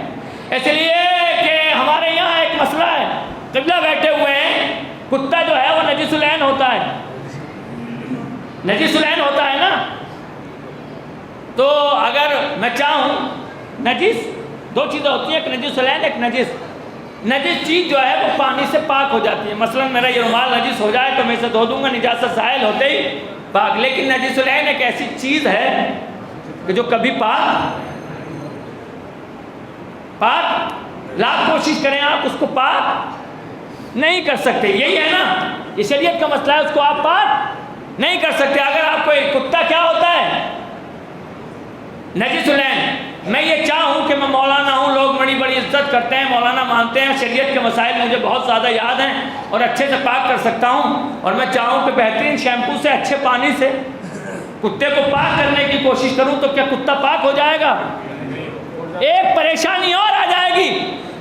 اس لیے کہ ہمارے یہاں ایک مسئلہ ہے، قبلہ بیٹھے ہوئے ہیں، کتا جو ہے وہ نجس العین ہوتا ہے، نجس العین ہوتا ہے نا، تو اگر میں چاہوں، نجس دو چیزیں ہوتی ہیں، ایک نجس العین ایک نجس چیز جو ہے وہ پانی سے پاک ہو جاتی ہے، مثلا میرا یہ رومال نجس ہو جائے تو میں اسے دھو دوں گا، نجاست زائل ہوتے ہی پاک، لیکن نجس العین ایک ایسی چیز ہے کہ جو کبھی پاک لاکھ کوشش کریں آپ اس کو پاک نہیں کر سکتے، یہی ہے نا، یہ شریعت کا مسئلہ ہے، اس کو آپ پاک نہیں کر سکتے۔ اگر آپ کو ایک کتا کیا ہوتا ہے، نجس العین، میں یہ چاہوں کہ میں مولانا ہوں، لوگ بڑی بڑی عزت کرتے ہیں، مولانا مانتے ہیں، شریعت کے مسائل مجھے بہت زیادہ یاد ہیں اور اچھے سے پاک کر سکتا ہوں، اور میں چاہوں کہ بہترین شیمپو سے اچھے پانی سے کتے کو پاک کرنے کی کوشش کروں، تو کیا کتا پاک ہو جائے گا؟ ایک پریشانی اور آ جائے گی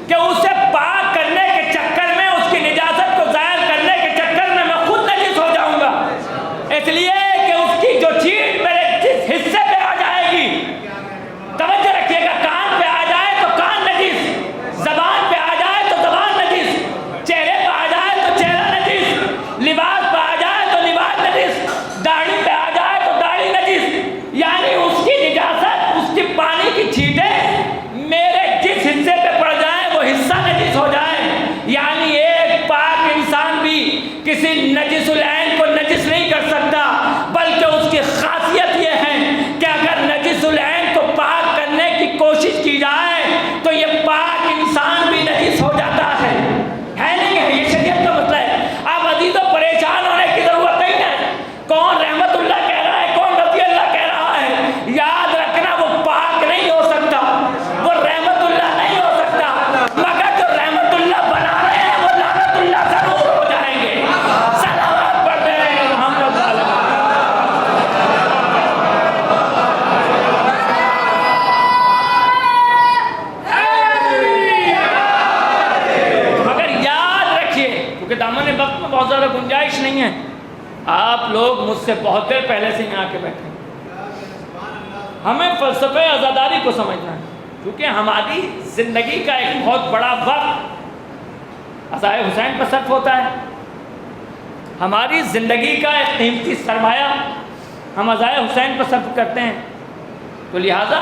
کہ اسے پاک کرنے کے چکر میں، اس کی نجاست کو ظاہر کرنے کے چکر میں میں خود نجس ہو جاؤں گا، اس لیے کہ اس کی جو چیز میرے جس حصے پہ آ جائے گی، توجہ رکھیے گا، کان پہ آ جائے تو کان نجس، زبان پہ آ جائے تو زبان نجس، چہرے پہ آ جائے تو چہرہ نجس، لباس پہ آ جائے تو لباس نجس، داڑھی پہ آ جائے تو داڑھی نجس، یعنی اس کی نجاست، اس کی پانی کی چھینٹیں میرے جس حصے پہ پڑ جائیں وہ حصہ نجس ہو جائے، یعنی ایک پاک انسان بھی کسی نجس العین کو نجس نہیں کر سکتا، بلکہ اس کی خاصیت یہ ہے کہ اگر نجس العین کو پاک کرنے کی کوشش کی جائے تو یہ پاک انسان بھی نجس ہو جاتا ہے نہیں ہے، یہ شریعت کا مسئلہ ہے۔ آپ عزیزوں پریشان ہونے کی ضرورت نہیں ہے، کون رحمت اللہ کہہ رہا ہے، کون رضی اللہ کہہ رہا ہے، یاد رکھنا وہ پاک نہیں ہو سکتا، وہ رحمت اللہ نہیں ہو سکتا، مگر جو رحمت اللہ بنا رہے ہیں وہ لعنت اللہ ضرور ہو جائیں گے۔ صلوات پڑھتے ہیں محمد صلی اللہ علیہ وسلم۔ مگر یاد رکھیے، کیونکہ دامن وقت میں بہت زیادہ گنجائش نہیں ہے، آپ لوگ مجھ سے بہت دیر پہلے سے یہاں کے بیٹھے ہیں. ہمیں فلسفہ عزاداری کو سمجھنا ہے، کیونکہ ہماری زندگی کا ایک بہت بڑا وقت عزائے حسین پر صرف ہوتا ہے. ہماری زندگی کا ایک قیمتی سرمایہ ہم عزائے حسین پر صرف کرتے ہیں. تو لہٰذا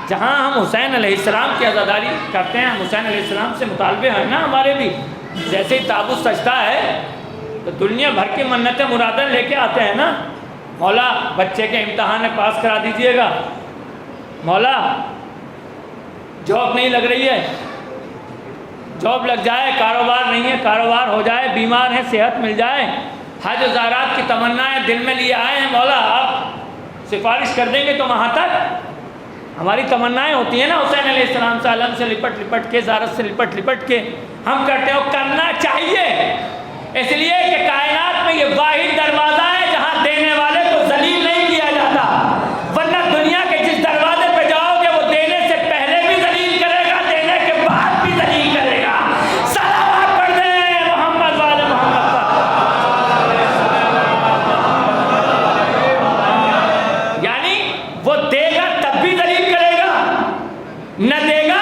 جہاں ہم حسین علیہ السلام کی عزاداری کرتے ہیں، ہم حسین علیہ السلام سے مطالبے ہیں نا ہمارے بھی. جیسے ہی تابوت سجتا ہے تو دنیا بھر کی منتیں مرادیں لے کے آتے ہیں نا. مولا بچے کے امتحان پاس کرا دیجئے گا، مولا جاب نہیں لگ رہی ہے، جاب لگ جائے، کاروبار نہیں ہے، کاروبار ہو جائے، بیمار ہیں صحت مل جائے، حج و زیارات کی تمنائیں دل میں لیے آئے ہیں، مولا آپ سفارش کر دیں گے تو وہاں تک ہماری تمنائیں ہوتی ہیں نا. حسین علیہ السلام سے علم سے لپٹ لپٹ کے، زیارت سے لپٹ لپٹ کے ہم کرتے ہیں. کرنا چاہیے اس لیے کہ کائنات میں یہ واحد دروازہ ہے جہاں دینے والے کو ذلیل نہیں کیا جاتا، ورنہ دنیا کے جس دروازے پہ جاؤ گے وہ دینے سے پہلے بھی ذلیل کرے گا، دینے کے بعد بھی ذلیل کرے گا. صلوات پڑھ دیں محمد والے محمد پر. یعنی وہ دے گا تب بھی ذلیل کرے گا، نہ دے گا.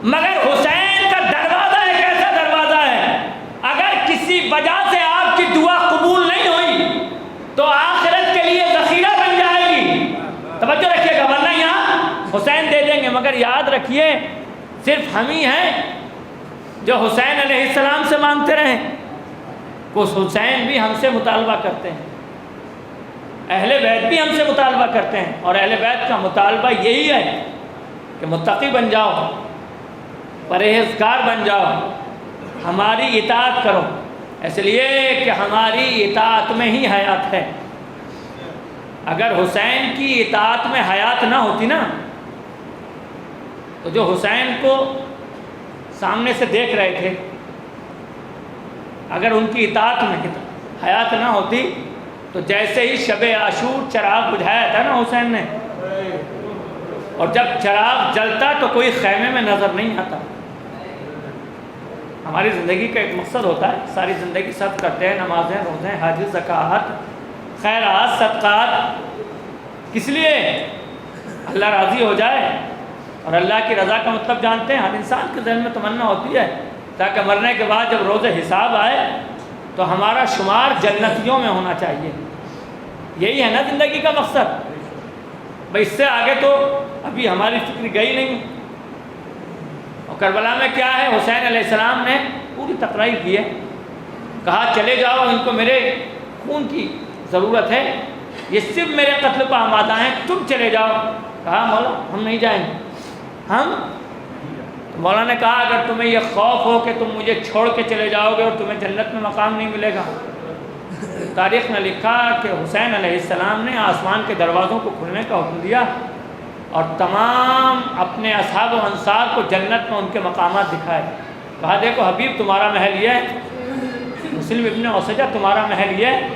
مگر حسین کا دروازہ ایک ایسا دروازہ ہے، اگر کسی وجہ سے آپ کی دعا قبول نہیں ہوئی تو آخرت کے لیے ذخیرہ بن جائے گی. توجہ رکھیے گا، ورنہ یہاں حسین دے دیں گے. مگر یاد رکھیے صرف ہم ہی ہیں جو حسین علیہ السلام سے مانگتے رہیں. کچھ حسین بھی ہم سے مطالبہ کرتے ہیں، اہل بیت بھی ہم سے مطالبہ کرتے ہیں، اور اہل بیت کا مطالبہ یہی ہے کہ متقی بن جاؤ، پرہیزگار بن جاؤ، ہماری اطاعت کرو. اس لیے کہ ہماری اطاعت میں ہی حیات ہے. اگر حسین کی اطاعت میں حیات نہ ہوتی نا تو جو حسین کو سامنے سے دیکھ رہے تھے، اگر ان کی اطاعت میں حیات نہ ہوتی تو جیسے ہی شب عاشور چراغ بجھایا تھا نا حسین نے، اور جب چراغ جلتا تو کوئی خیمے میں نظر نہیں آتا. ہماری زندگی کا ایک مقصد ہوتا ہے، ساری زندگی صرف کرتے ہیں، نمازیں، روزیں، حج، زکوٰۃ، خیرات، صدقات. کس لیے؟ اللہ راضی ہو جائے. اور اللہ کی رضا کا مطلب جانتے ہیں، ہر انسان کے ذہن میں تمنا ہوتی ہے تاکہ مرنے کے بعد جب روز حساب آئے تو ہمارا شمار جنتیوں میں ہونا چاہیے. یہی ہے نا زندگی کا مقصد. بھئی اس سے آگے تو ابھی ہماری فکر گئی نہیں. اور کربلا میں کیا ہے، حسین علیہ السلام نے پوری تقریر کی ہے، کہا چلے جاؤ، ان کو میرے خون کی ضرورت ہے، یہ صرف میرے قتل پر آمادہ ہیں، تم چلے جاؤ. کہا مولا ہم نہیں جائیں گے. ہم؟ مولا نے کہا اگر تمہیں یہ خوف ہو کہ تم مجھے چھوڑ کے چلے جاؤ گے اور تمہیں جنت میں مقام نہیں ملے گا. تاریخ نے لکھا کہ حسین علیہ السلام نے آسمان کے دروازوں کو کھلنے کا حکم دیا اور تمام اپنے اصحاب و انصار کو جنت میں ان کے مقامات دکھائے. کہا دیکھو حبیب تمہارا محل یہ ہے، مسلم ابن اوسجہ تمہارا محل یہ ہے،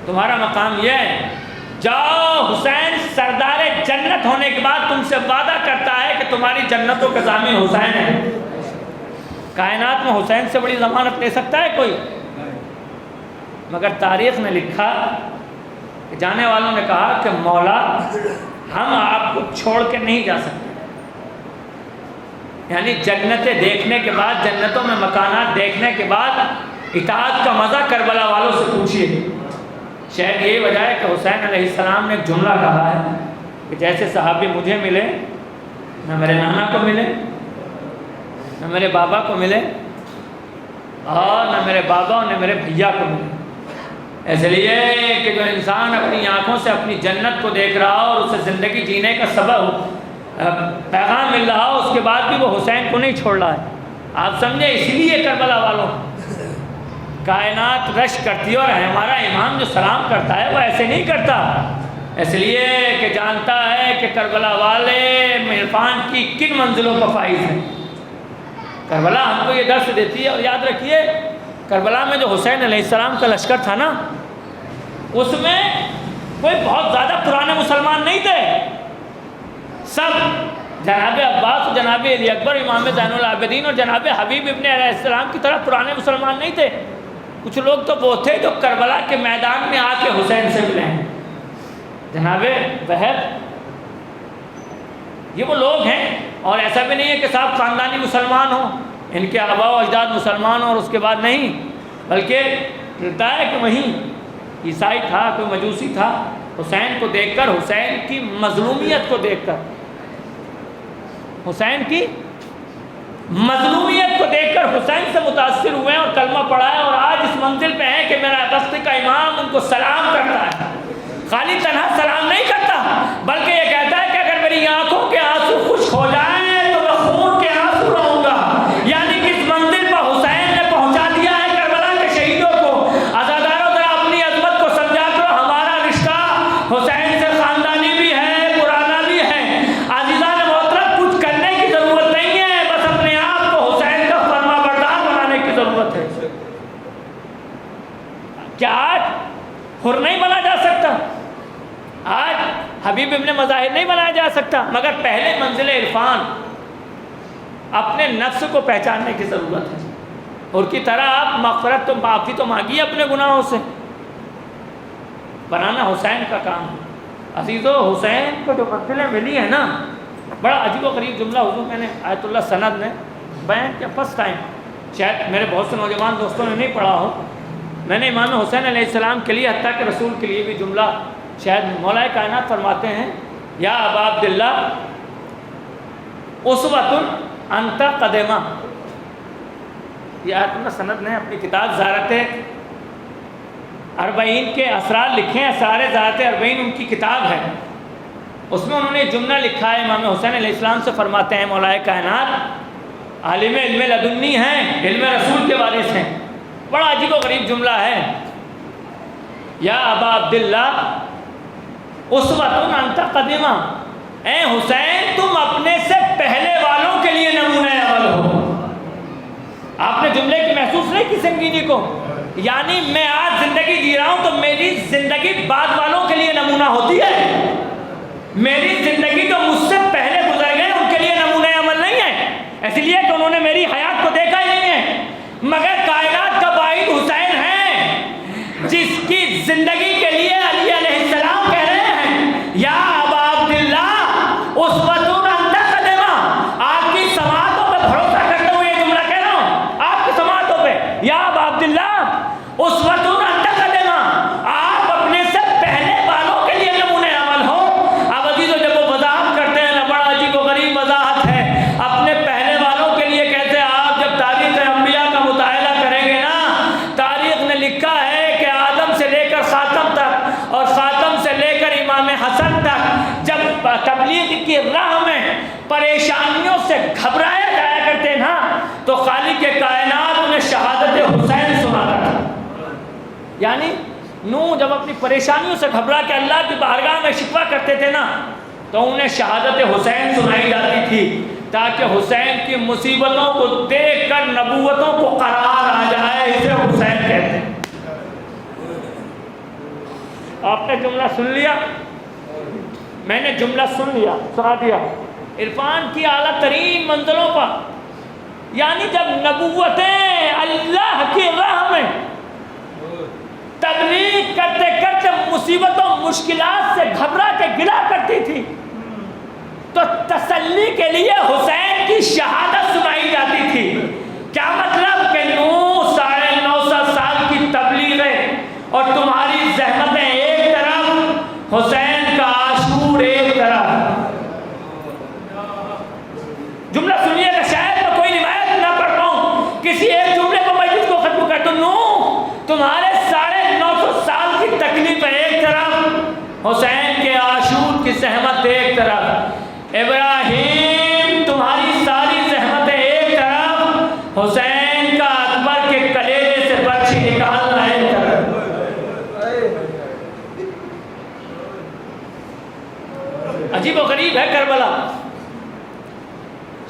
تمہارا مقام یہ ہے. جاؤ، حسین سردار جنت ہونے کے بعد تم سے وعدہ کرتا ہے کہ تمہاری جنتوں کا ضامن حسین ہے. کائنات میں حسین سے بڑی ضمانت لے سکتا ہے کوئی؟ مگر تاریخ نے لکھا کہ جانے والوں نے کہا کہ مولا ہم آپ کو چھوڑ کے نہیں جا سکتے. یعنی جنتیں دیکھنے کے بعد، جنتوں میں مکانات دیکھنے کے بعد اطاعت کا مزہ کربلا والوں سے پوچھیے. شاید یہی وجہ ہے کہ حسین علیہ السلام نے ایک جملہ کہا ہے کہ جیسے صحابی مجھے ملے، نہ میرے نانا کو ملے، نہ میرے بابا کو ملے، اور نہ میرے بابا اور نہ میرے بھیا کو ملے. اس لیے کہ جو انسان اپنی آنکھوں سے اپنی جنت کو دیکھ رہا ہو اور اسے زندگی جینے کا سبب پیغام مل رہا ہو، اس کے بعد بھی وہ حسین کو نہیں چھوڑ رہا ہے. آپ سمجھے؟ اسی لیے کربلا والوں کائنات رش کرتی ہے، اور ہمارا امام جو سلام کرتا ہے وہ ایسے نہیں کرتا، اس لیے کہ جانتا ہے کہ کربلا والے عرفان کی کن منزلوں پر فائز ہیں. کربلا ہم کو یہ درس دیتی ہے. اور یاد رکھیے کربلا میں جو حسین علیہ السلام کا لشکر تھا نا، اس میں کوئی بہت زیادہ پرانے مسلمان نہیں تھے. سب جناب عباس، جناب علی اکبر، امام زین العابدین اور جناب حبیب ابن علیہ السلام کی طرح پرانے مسلمان نہیں تھے. کچھ لوگ تو وہ تھے جو کربلا کے میدان میں آ کے حسین سے ملے ہیں. جناب بہر یہ وہ لوگ ہیں. اور ایسا بھی نہیں ہے کہ صاحب خاندانی مسلمان ہوں, ان کے آباء و اجداد مسلمان ہوں اور اس کے بعد نہیں, بلکہ ملتا ہے کہ وہیں عیسائی تھا, کوئی مجوسی تھا, حسین کو دیکھ کر, حسین کی مظلومیت کو دیکھ کر, حسین کی مظلومیت کو دیکھ کر حسین سے متاثر ہوئے اور کلمہ پڑھا ہے, اور آج اس منزل پہ ہیں کہ میرا بستی کا امام ان کو سلام کرتا ہے. خالی تنہا سلام نہیں کرتا بلکہ یہ کہتا ہے کہ اگر میری آنکھوں کے آنسو خشک ہو جائیں تو میں خون کے آنسو رہوں گا. یعنی کس منزل پر حسین نے پہنچا دیا ہے کربلا کے شہیدوں کو. عزاداروں ذرا اپنی عظمت کو سمجھا کرو. ہمارا رشتہ حسین سے خاندانی بھی ہے, پرانا بھی ہے. عزیزان محترم, کچھ کرنے کی ضرورت نہیں ہے, بس اپنے آپ کو حسین کا فرما بردار بنانے کی ضرورت ہے. کیا آج حر نہیں بنا جا سکتا؟ آج حبیب ابن مظاہر نہیں بنایا جا سکتا؟ مگر پہلے منزل عرفان اپنے نفس کو پہچاننے کی ضرورت ہے. اور کی طرح آپ مغفرت تو معافی تو مانگیے اپنے گناہوں سے. بنانا حسین کا کام ہے. عزیزو, حسین کو جو منزلیں ملی ہیں نا, بڑا عجیب و غریب جملہ حضور میں نے آیت اللہ سند نے بیان کیا فرسٹ ٹائم. شاید میرے بہت سے نوجوان دوستوں نے نہیں پڑھا ہو. میں نے امام حسین علیہ السلام کے لیے, حتیٰ کہ رسول کے لیے بھی جملہ شاید مولا کائنات فرماتے ہیں, یا ابا عبداللہ اسوۃ انت قدمہ. یہ آیت اللہ سند نے اپنی کتاب زیارت اربعین کے اسرار لکھے ہیں. اسرار زیارت اربعین ان کی کتاب ہے. اس میں انہوں نے جملہ لکھا ہے, امام حسین علیہ السلام سے فرماتے ہیں مولا کائنات عالم علم لدنی ہیں, علم رسول کے وارث ہیں. بڑا عجیب و غریب جملہ ہے. یا ابا عبداللہ اسوۃ انت قدمہ, اے حسین تم اپنے سے پہلے والوں کے لیے نمونہ عمل ہو. آپ نے جملے کی محسوس نہیں کی سنگینی کو؟ یعنی میں آج زندگی جی رہا ہوں تو میری زندگی بعد والوں کے لیے نمونہ ہوتی ہے. میری زندگی جو مجھ سے پہلے گزر گئے ان کے لیے نمونہ عمل نہیں ہے, اس لیے کہ انہوں نے میری حیات کو دیکھا ہی نہیں ہے. مگر کائنات کا واحد حسین ہے جس کی زندگی کے لیے علی علیہ السلام کہہ رہے ہیں یا ابا عبداللہ اسوۃ انت قدمہ. آپ کی سماعتوں پہ بھروسہ کرتے ہوئے یہ جملہ کہہ رہا ہوں, آپ کی سماعتوں پہ, یا ابا عبداللہ اسوۃ انت قدمہ, آپ اپنے سے پہلے والوں کے لیے نمونہ عمل ہو. اب عزیزو, جب وہ وضاحت کرتے ہیں نا, بڑا عجیب و غریب وضاحت ہے. اپنے پہلے والوں کے لیے کیسے؟ آپ جب تاریخ انبیاء کا مطالعہ کریں گے نا, تاریخ نے لکھا ہے کہ آدم سے لے کر خاتم تک اور خاتم سے لے کر امام حسن تک جب تبلیغ کی راہ میں پریشانیوں سے گھبرایا جایا کرتے نا, تو خالق کائنات انہیں شہادت حسین سناتا تھا. یعنی نوح جب اپنی پریشانیوں سے گھبرا کے اللہ کی بارگاہ میں شکوہ کرتے تھے نا, تو انہیں شہادت حسین سنائی جاتی تھی, تاکہ حسین کی مصیبتوں کو دیکھ کر نبوتوں کو قرار آ جائے. اسے حسین کہتے ہیں. آپ نے جملہ سن لیا, میں نے جملہ سنا دیا. عرفان کی اعلیٰ ترین منزلوں پر, یعنی جب نبوتیں اللہ کی راہ میں تبلیغ کرتے کرتے مصیبتوں مشکلات سے گھبرا کے گلا کرتی تھی, تو تسلی کے لیے حسین کی شہادت سنائی جاتی تھی. کیا مطلب کہ 950 سال کی تبلیغیں اور تمہاری زحمتیں ایک طرف, حسین کا عاشور ایک طرف. جملہ سنیے گا, شاید میں کوئی روایت نہ پڑھ پاؤں, کسی ایک جملے کو مجلس کو ختم کر دوں. تمہارے 950 سال کی تکلیف ایک طرف, حسین کے عاشور کی زحمت ایک طرف. ابراہیم تمہاری ساری زحمتیں ایک طرف, حسین کا اکبر کے کلیجے سے برچھی نکالنا ایک طرف. عجیب و غریب ہے کربلا.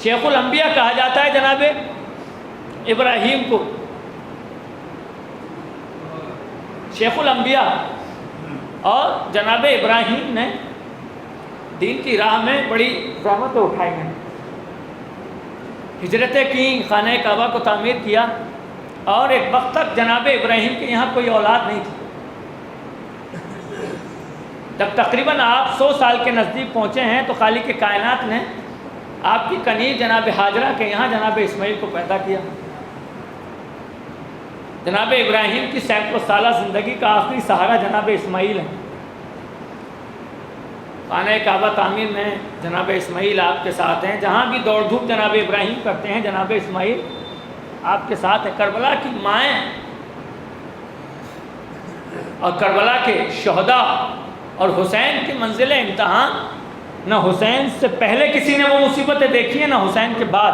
شیخ الانبیاء کہا جاتا ہے جناب ابراہیم کو. شیخ الانبیاء اور جناب ابراہیم نے دین کی راہ میں بڑی زحمتیں اٹھائی ہیں. ہجرتیں کی, خانہ کعبہ کو تعمیر کیا, اور ایک وقت تک جناب ابراہیم کے یہاں کوئی اولاد نہیں تھی. جب تقریباً آپ 100 سال کے نزدیک پہنچے ہیں تو خالق کائنات نے آپ کی کنیز جناب ہاجرہ کے یہاں جناب اسماعیل کو پیدا کیا. جناب ابراہیم کی سینکڑوں سالہ زندگی کا آخری سہارا جناب اسماعیل ہے. خانہ کعبہ تعمیر میں جناب اسماعیل آپ کے ساتھ ہیں. جہاں بھی دوڑ دھوپ جناب ابراہیم کرتے ہیں جناب اسماعیل آپ کے ساتھ ہیں. کربلا کی مائیں اور کربلا کے شہداء اور حسین کی منزل امتحان، نہ حسین سے پہلے کسی نے وہ مصیبتیں دیکھی ہیں نہ حسین کے بعد.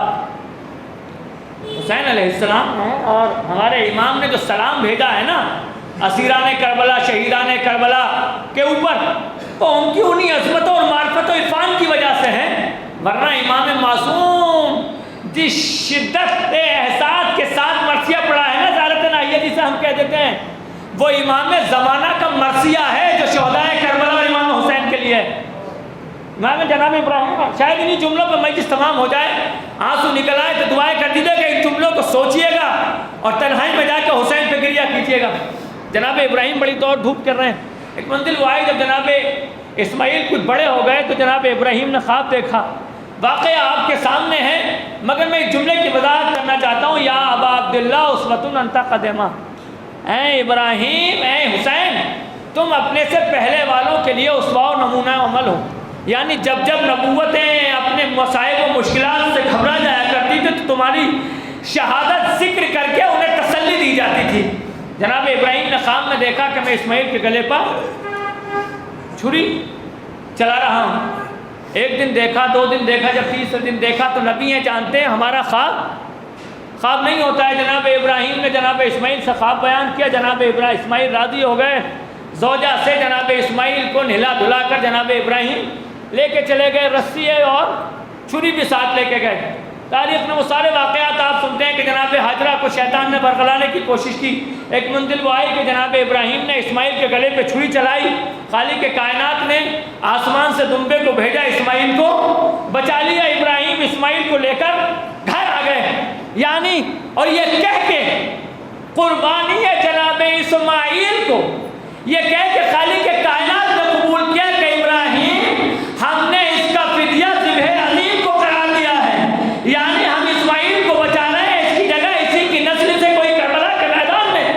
حسین علیہ السلام ہیں اور ہمارے امام نے جو سلام بھیجا ہے نا اسیران کربلا شہیدان کربلا کے اوپر، تو ان کی انہی عظمتوں اور معرفت و عرفان کی وجہ سے ہے. ورنہ امام معصوم جس شدت احساس کے ساتھ مرثیہ پڑھا ہے نا زیارت ناحیہ جسے ہم کہہ دیتے ہیں، وہ امام زمانہ کا مرثیہ ہے جو شہداء کربلا اور امام حسین کے لیے ہے. امام جناب ابراہیم شاید انہی جملوں پہ مجلس تمام ہو جائے، آنسو نکل آئے تو دعائیں کر دیجیے کہ ان جملوں کو سوچئے گا اور تنہائی میں جا کے حسین پہ گریہ کیجیے گا. جناب ابراہیم بڑی دوڑ دھوپ کر رہے ہیں. ایک منزل وہ آئی جب جناب اسماعیل کچھ بڑے ہو گئے تو جناب ابراہیم نے خواب دیکھا. واقعہ آپ کے سامنے ہے مگر میں ایک جملے کی وضاحت کرنا چاہتا ہوں. یا ابا عبداللہ اسوۃ انت قدمہ، اے ابراہیم اے حسین تم اپنے سے پہلے والوں کے لیے اسوہ و نمونہ عمل ہو. یعنی جب جب نبوتیں اپنے مصائب و مشکلات سے گھبرا جایا کرتی تھی تو تمہاری شہادت ذکر کر کے انہیں تسلی دی جاتی تھی. جناب ابراہیم نے خواب میں دیکھا کہ میں اسماعیل کے گلے پر چھری چلا رہا ہوں. ایک دن دیکھا، 2 دن دیکھا، جب تیسرے دن دیکھا تو نبی ہیں جانتے ہیں ہمارا خواب نہیں ہوتا ہے. جناب ابراہیم نے جناب اسماعیل سے خواب بیان کیا. جناب اسماعیل راضی ہو گئے. زوجہ سے جناب اسماعیل کو نہلا دھلا کر جناب ابراہیم لے کے چلے گئے. رسی اور چھری بھی ساتھ لے کے گئے. تاریخ میں وہ سارے واقعات آپ سنتے ہیں کہ جناب ہاجرہ کو شیطان نے برگلانے کی کوشش کی. ایک منزل وہ آئی کہ جناب ابراہیم نے اسماعیل کے گلے پہ چھری چلائی. خالق کائنات نے آسمان سے دمبے کو بھیجا، اسماعیل کو بچا لیا. ابراہیم اسماعیل کو لے کر گھر آ گئے. یعنی اور یہ کہہ کے قربانی ہے جناب اسماعیل کو یہ کہہ کے خالق کائنات نے قبول کیا کہ ابراہیم ہم نے اس کا فدیہ ذبح عظیم کو قرار دیا ہے. یعنی ہم اسماعیل کو بچا رہے ہیں، اس کی جگہ اسی کی نسل سے کوئی کربلا کے میدان میں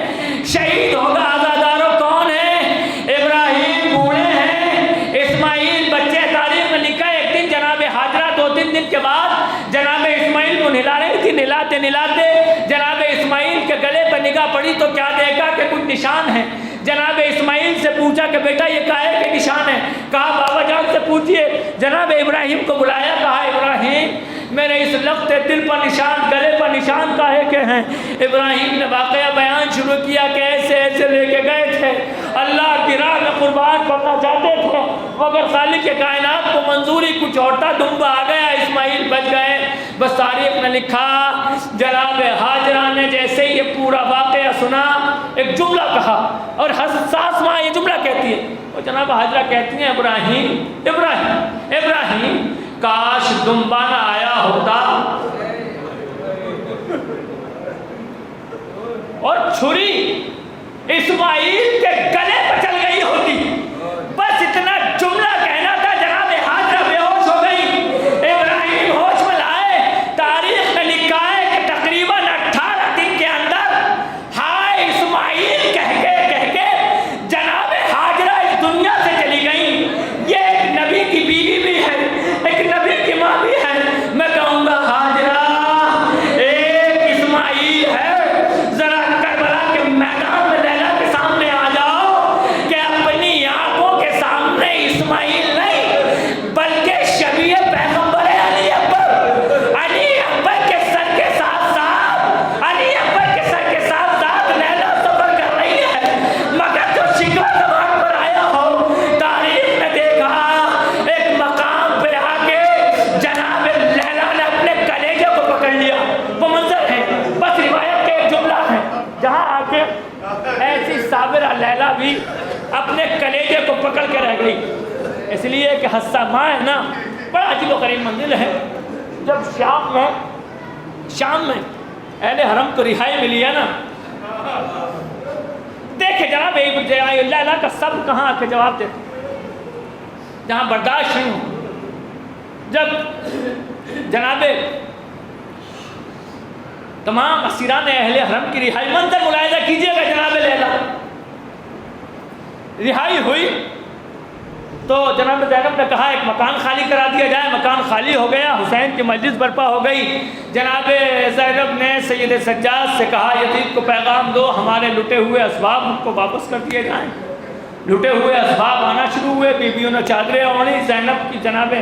شہید ہوگا. آزاداروں کون ہیں؟ ابراہیم بوڑھے ہیں، اسماعیل بچے. تاریخ میں لکھا ہے ایک دن جناب ہاجرہ 2-3 دن کے بعد جناب اسماعیل کو نہلا رہی تھی. نہلاتے جناب اسماعیل کے گلے پر نگاہ پڑی تو کیا دیکھا کہ کچھ نشان ہے. جناب اسماعیل سے پوچھا کہ بیٹا یہ کاہے کے نشان ہے؟ کہا بابا جان سے پوچھئے. جناب ابراہیم کو بلایا، کہا ابراہیم میرے اس لخت دل پر نشان، گلے پر نشان کاہے کے ہیں؟ ابراہیم نے واقعہ بیان شروع کیا کہ ایسے لے کے گئے تھے، اللہ کی راہ میں قربان کرنا چاہتے تھے مگر خالق کائنات کو منظوری کچھ اور تھا، دمبا آ گیا، اسماعیل بچ گئے. بس تاریخ نے لکھا جناب ہاجرہ نے جیسے یہ پورا واقعہ سنا ایک جملہ کہا اور حساس ماں یہ جملہ کہتی ہے. اور جناب ہاجرہ کہتی ہیں ابراہیم کاش دمبا نہ آیا ہوتا اور چھری اسماعیل کے گلے پہ چل گئی ہوتی. بس اتنا جملہ کہنا تھا. جناب ہاجرہ بے ہوش ہو گئی، ابراہیم ہوش میں لائے. تاریخ میں لکھا ہے کہ تقریباً 18 دن کے اندر ہائے اسماعیل کہہ کے جناب ہاجرہ اس دنیا سے چلی گئی. یہ ایک نبی کی بیوی بھی ہے، ایک نبی کی ماں بھی ہے. میں کہوں گا ہاجرہ ایک اسماعیل ہے، ذرا کربلا کے میدان میں لیلا کے سامنے آ جاؤ کہ اپنی آنکھوں کے سامنے اسماعیل نہیں بلکہ شبیہ پیغمبر علی اکبر کے سر کے ساتھ لیلا سفر کر رہی ہے. مگر جو شکوہ زبان پر آیا ہو، تاریخ نے دیکھا ایک مقام پہ آ کے جناب لیلا نے اپنے کلیجے کو پکڑ لیا. وہ منظر ہے، بس روایت کے ایک جملہ ہے جہاں آ کے ایسی صابرہ لیلا بھی اپنے کلیجے کو پکڑ کے رہ گئی. اس لیے کہ حصہ ماں ہے نا، بڑا عجیب و غریب منزل ہے. جب شام میں اہل حرم کو رہائی ملی ہے نا کہ جناب اللہ کا سب کہاں آ کے جواب دیتے، جہاں برداشت نہیں ہو۔ جب جناب تمام اسیران اہل حرم کی رہائی، منظر ملاحظہ کیجئے گا، جناب لیلا رہائی ہوئی تو جناب زینب نے کہا ایک مکان خالی کرا دیا جائے، مکان خالی ہو گیا، حسین کی مجلس برپا ہو گئی۔ جناب زینب نے سید سجاد سے کہا یزید کو پیغام دو ہمارے لٹے ہوئے اسباب ان کو واپس کر دیے جائیں۔ لٹے ہوئے اسباب آنا شروع ہوئے، بیویوں نے چادریں اوڑھی، زینب کی جناب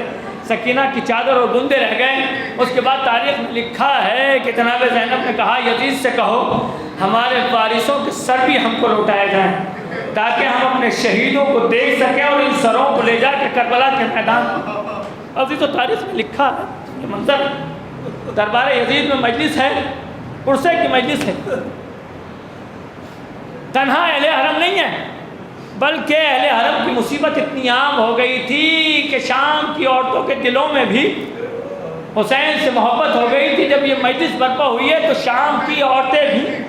سکینہ کی چادر اور بندے رہ گئے۔ اس کے بعد تاریخ میں لکھا ہے کہ جناب زینب نے کہا یزید سے کہو ہمارے وارثوں کے سر بھی ہم کو لوٹائے جائیں تاکہ ہم اپنے شہیدوں کو دیکھ سکیں اور ان سروں کو لے جا کے کربلا کے میدان۔ ابھی تو تاریخ میں لکھا ہے یہ منظر، دربار یزید میں مجلس ہے، عرصے کی مجلس ہے، تنہا اہل حرم نہیں ہے بلکہ اہل حرم کی مصیبت اتنی عام ہو گئی تھی کہ شام کی عورتوں کے دلوں میں بھی حسین سے محبت ہو گئی تھی۔ جب یہ مجلس برپا ہوئی ہے تو شام کی عورتیں بھی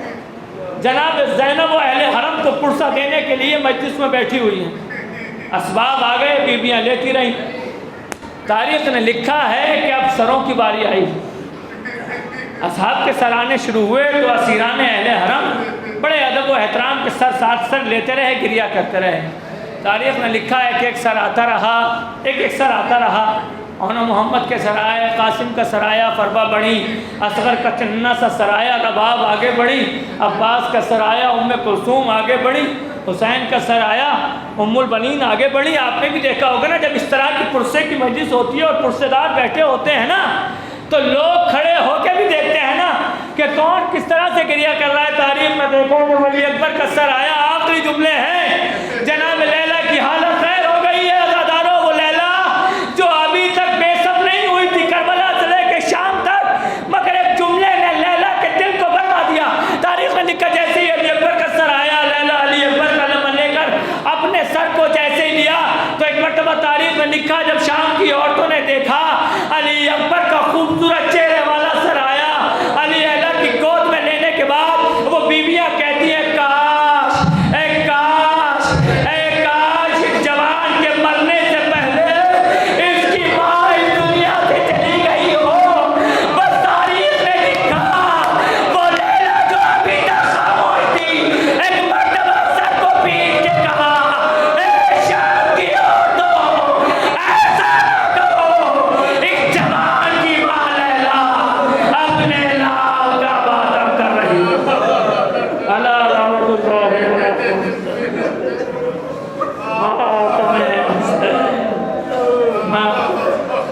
جناب زینب و اہل حرم کو پرسہ دینے کے لیے مجلس میں بیٹھی ہوئی ہیں۔ اسباب آ گئے، بیویاں لیتی رہیں۔ تاریخ نے لکھا ہے کہ اب سروں کی باری آئی، اصحاب کے سر آنے شروع ہوئے تو اسیران اہل حرم بڑے ادب و احترام کے ساتھ سر لیتے رہے، گریا کرتے رہے۔ تاریخ نے لکھا ہے کہ ایک سر آتا رہا، ایک سر آتا رہا، اونا محمد کے سر آئے، قاسم کا سر آیا، فربہ بڑھی، اصغر کا چننا سا سر آیا، رباب آگے بڑھی، عباس کا سر آیا، ام کلثوم آگے بڑھی، حسین کا سر آیا، ام البنین آگے بڑھی۔ آپ نے بھی دیکھا ہوگا نا جب اس طرح کی پرسے کی مجلس ہوتی ہے اور پرسے دار بیٹھے ہوتے ہیں نا تو لوگ کھڑے ہو کے بھی دیکھتے ہیں نا کہ کون کس طرح سے گریہ کر رہا ہے۔ تاریخ میں دیکھو کہ ولی اکبر کا سر آیا، آخری جملے ہیں جناب